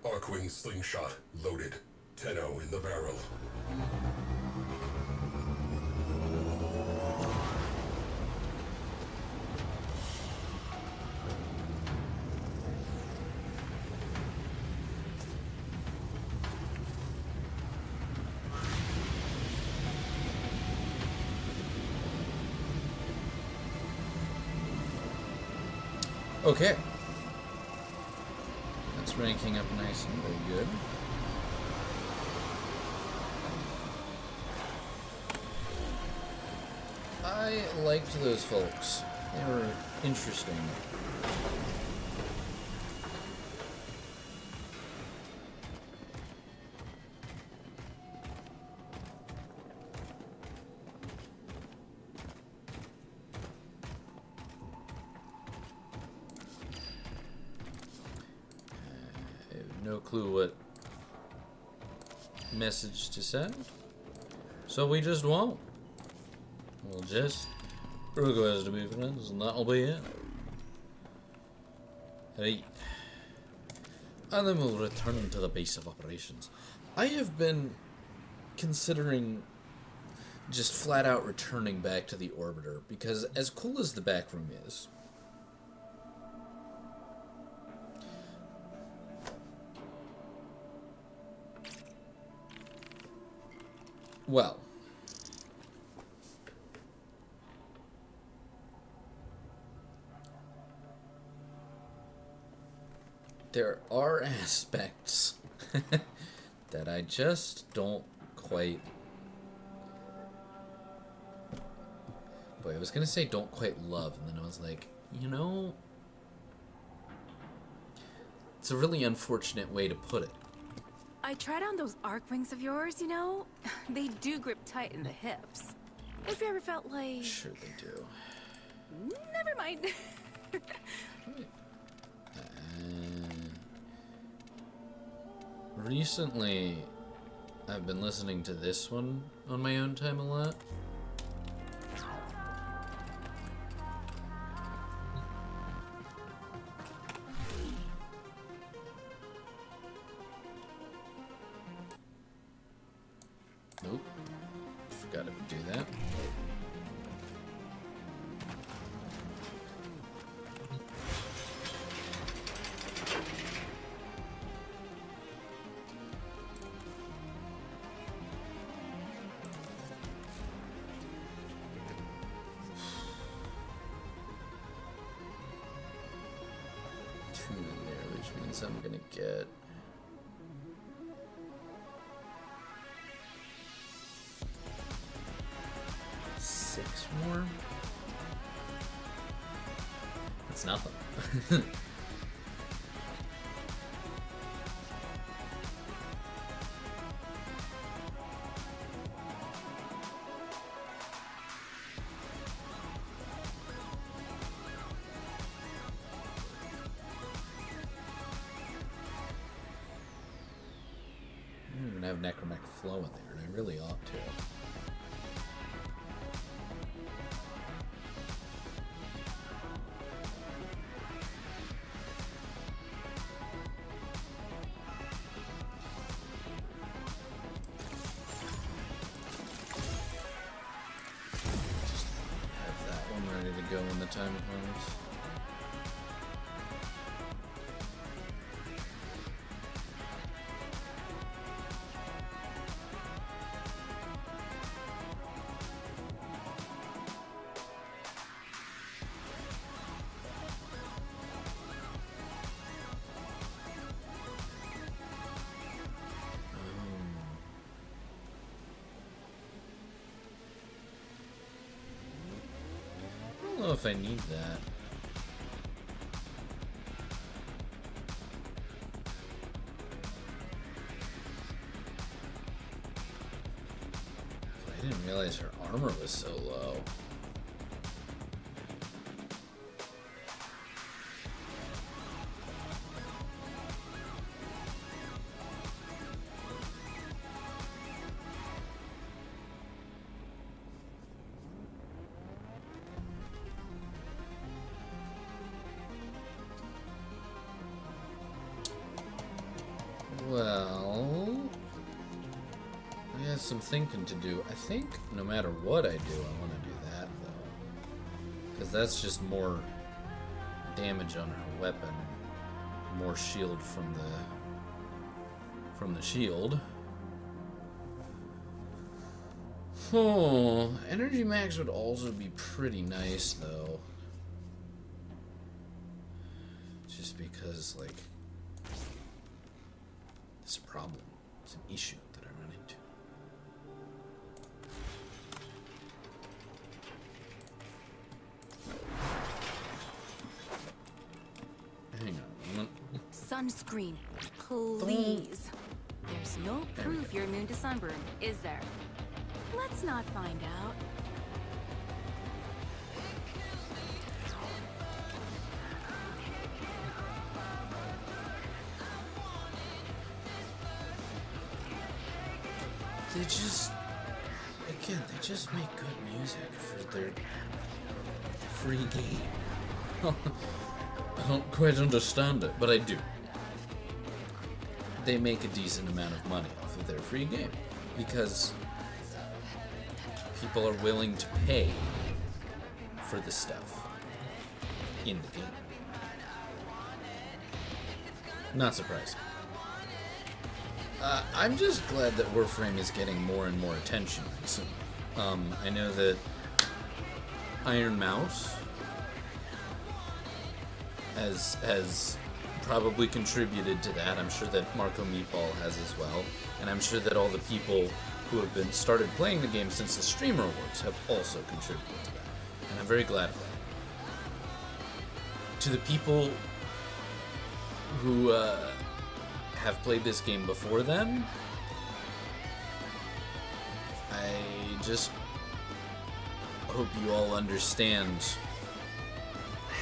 Arcwing slingshot loaded. 10-0 in the barrel. Okay. That's ranking up nice and very good. I liked those folks. They were interesting. No clue what message to send, so we just won't. We'll just request to be friends, and that'll be it. Right. And then we'll return to the base of operations. I have been considering just flat out returning back to the orbiter, because as cool as the back room is, Well, there are aspects that I just don't quite... Boy, I was going to say don't quite love, and then I was like, you know, it's a really unfortunate way to put it. I tried on those arc wings of yours, you know? They do grip tight in the hips. If you ever felt like... Sure they do. Never mind. Recently, I've been listening to this one on my own time a lot. Nope. Forgot to do that. Two in there, which means I'm gonna get... six more? That's nothing. I don't even have Necromech Flow in there, and I really ought to. Go when the time comes. I don't know if I need that. I didn't realize her armor was so low. Well, I have some thinking to do. I think no matter what I do, I want to do that, though. Because that's just more damage on her weapon. More shield from the shield. Oh, Energy Max would also be pretty nice, though. Just because, like... it's a problem. It's an issue that I run into. Hang on a moment. Sunscreen, please. There's no proof you're immune to sunburn, is there? Let's not find out. They just, again, they just make good music for their free game. I don't quite understand it, but I do. They make a decent amount of money off of their free game because people are willing to pay for the stuff in the game. Not surprising. I'm just glad that Warframe is getting more and more attention recently. I know that Iron Mouse has probably contributed to that. I'm sure that Marco Meatball has as well. And I'm sure that all the people who have been started playing the game since the Streamer Awards have also contributed to that. And I'm very glad of that. To the people who have played this game before then, I just hope you all understand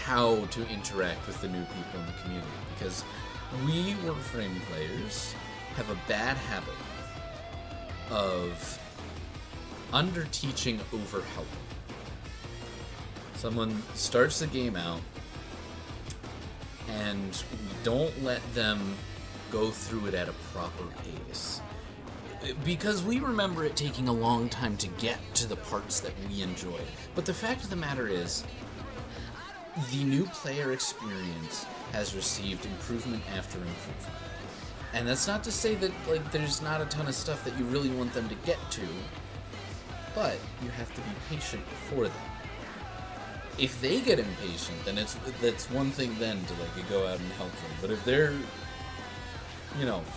how to interact with the new people in the community, because we Warframe players have a bad habit of under-teaching, over-helping. Someone starts the game out, and we don't let them go through it at a proper pace. Because we remember it taking a long time to get to the parts that we enjoy. But the fact of the matter is, the new player experience has received improvement after improvement. And that's not to say that there's not a ton of stuff that you really want them to get to, but you have to be patient for them. If they get impatient, then that's one thing then to go out and help them. But if they're,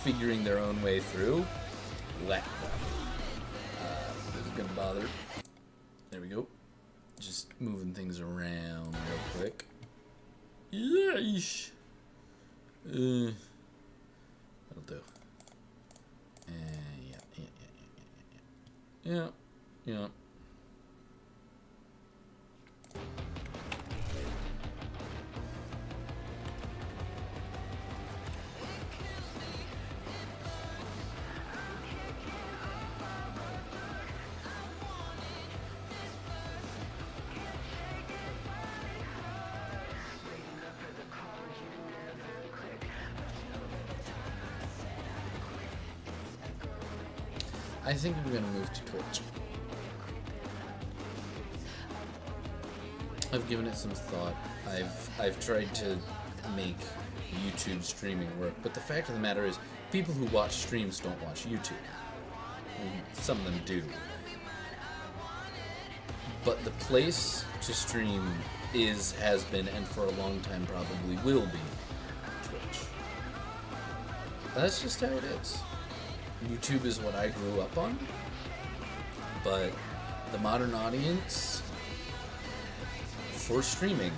figuring their own way through, let them. This is gonna bother. There we go. Just moving things around real quick. Yeesh. That'll do. Yeah. I think I'm gonna move to Twitch. I've given it some thought. I've tried to make YouTube streaming work, but the fact of the matter is, people who watch streams don't watch YouTube. I mean, some of them do. But the place to stream has been, and for a long time probably will be, Twitch. That's just how it is. YouTube is what I grew up on, but the modern audience for streaming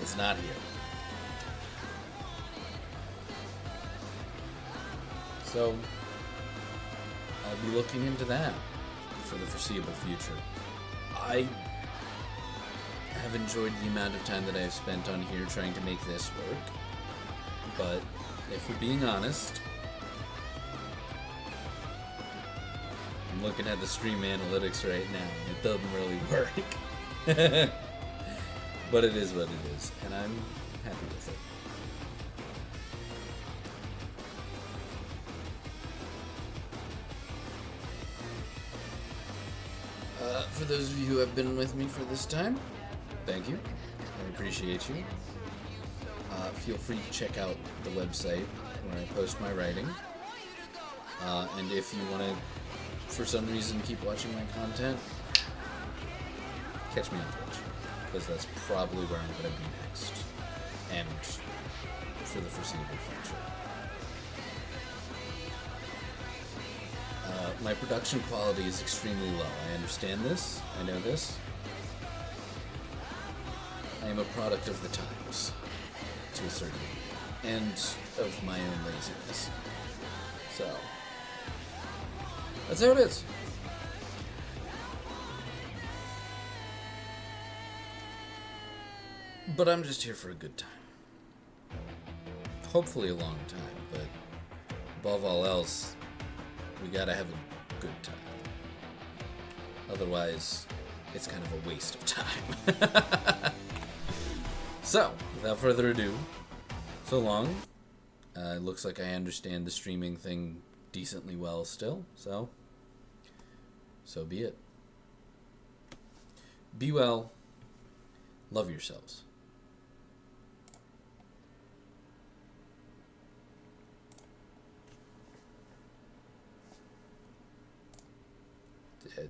is not here. So I'll be looking into that for the foreseeable future. I have enjoyed the amount of time that I've spent on here trying to make this work, but if we're being honest, I'm looking at the stream analytics right now, and it doesn't really work. But it is what it is, and I'm happy with it. For those of you who have been with me for this time, thank you. I appreciate you. Feel free to check out the website where I post my writing. And if you want to, for some reason, keep watching my content, catch me on Twitch, because that's probably where I'm going to be next, and for the foreseeable future. My production quality is extremely low. I understand this. I know this. I am a product of the times, to a certain degree, and of my own laziness. So, that's how it is. But I'm just here for a good time. Hopefully a long time, but above all else, we gotta have a good time. Otherwise, it's kind of a waste of time. So, without further ado, so long. It looks like I understand the streaming thing decently well still, so be it. Be well. Love yourselves.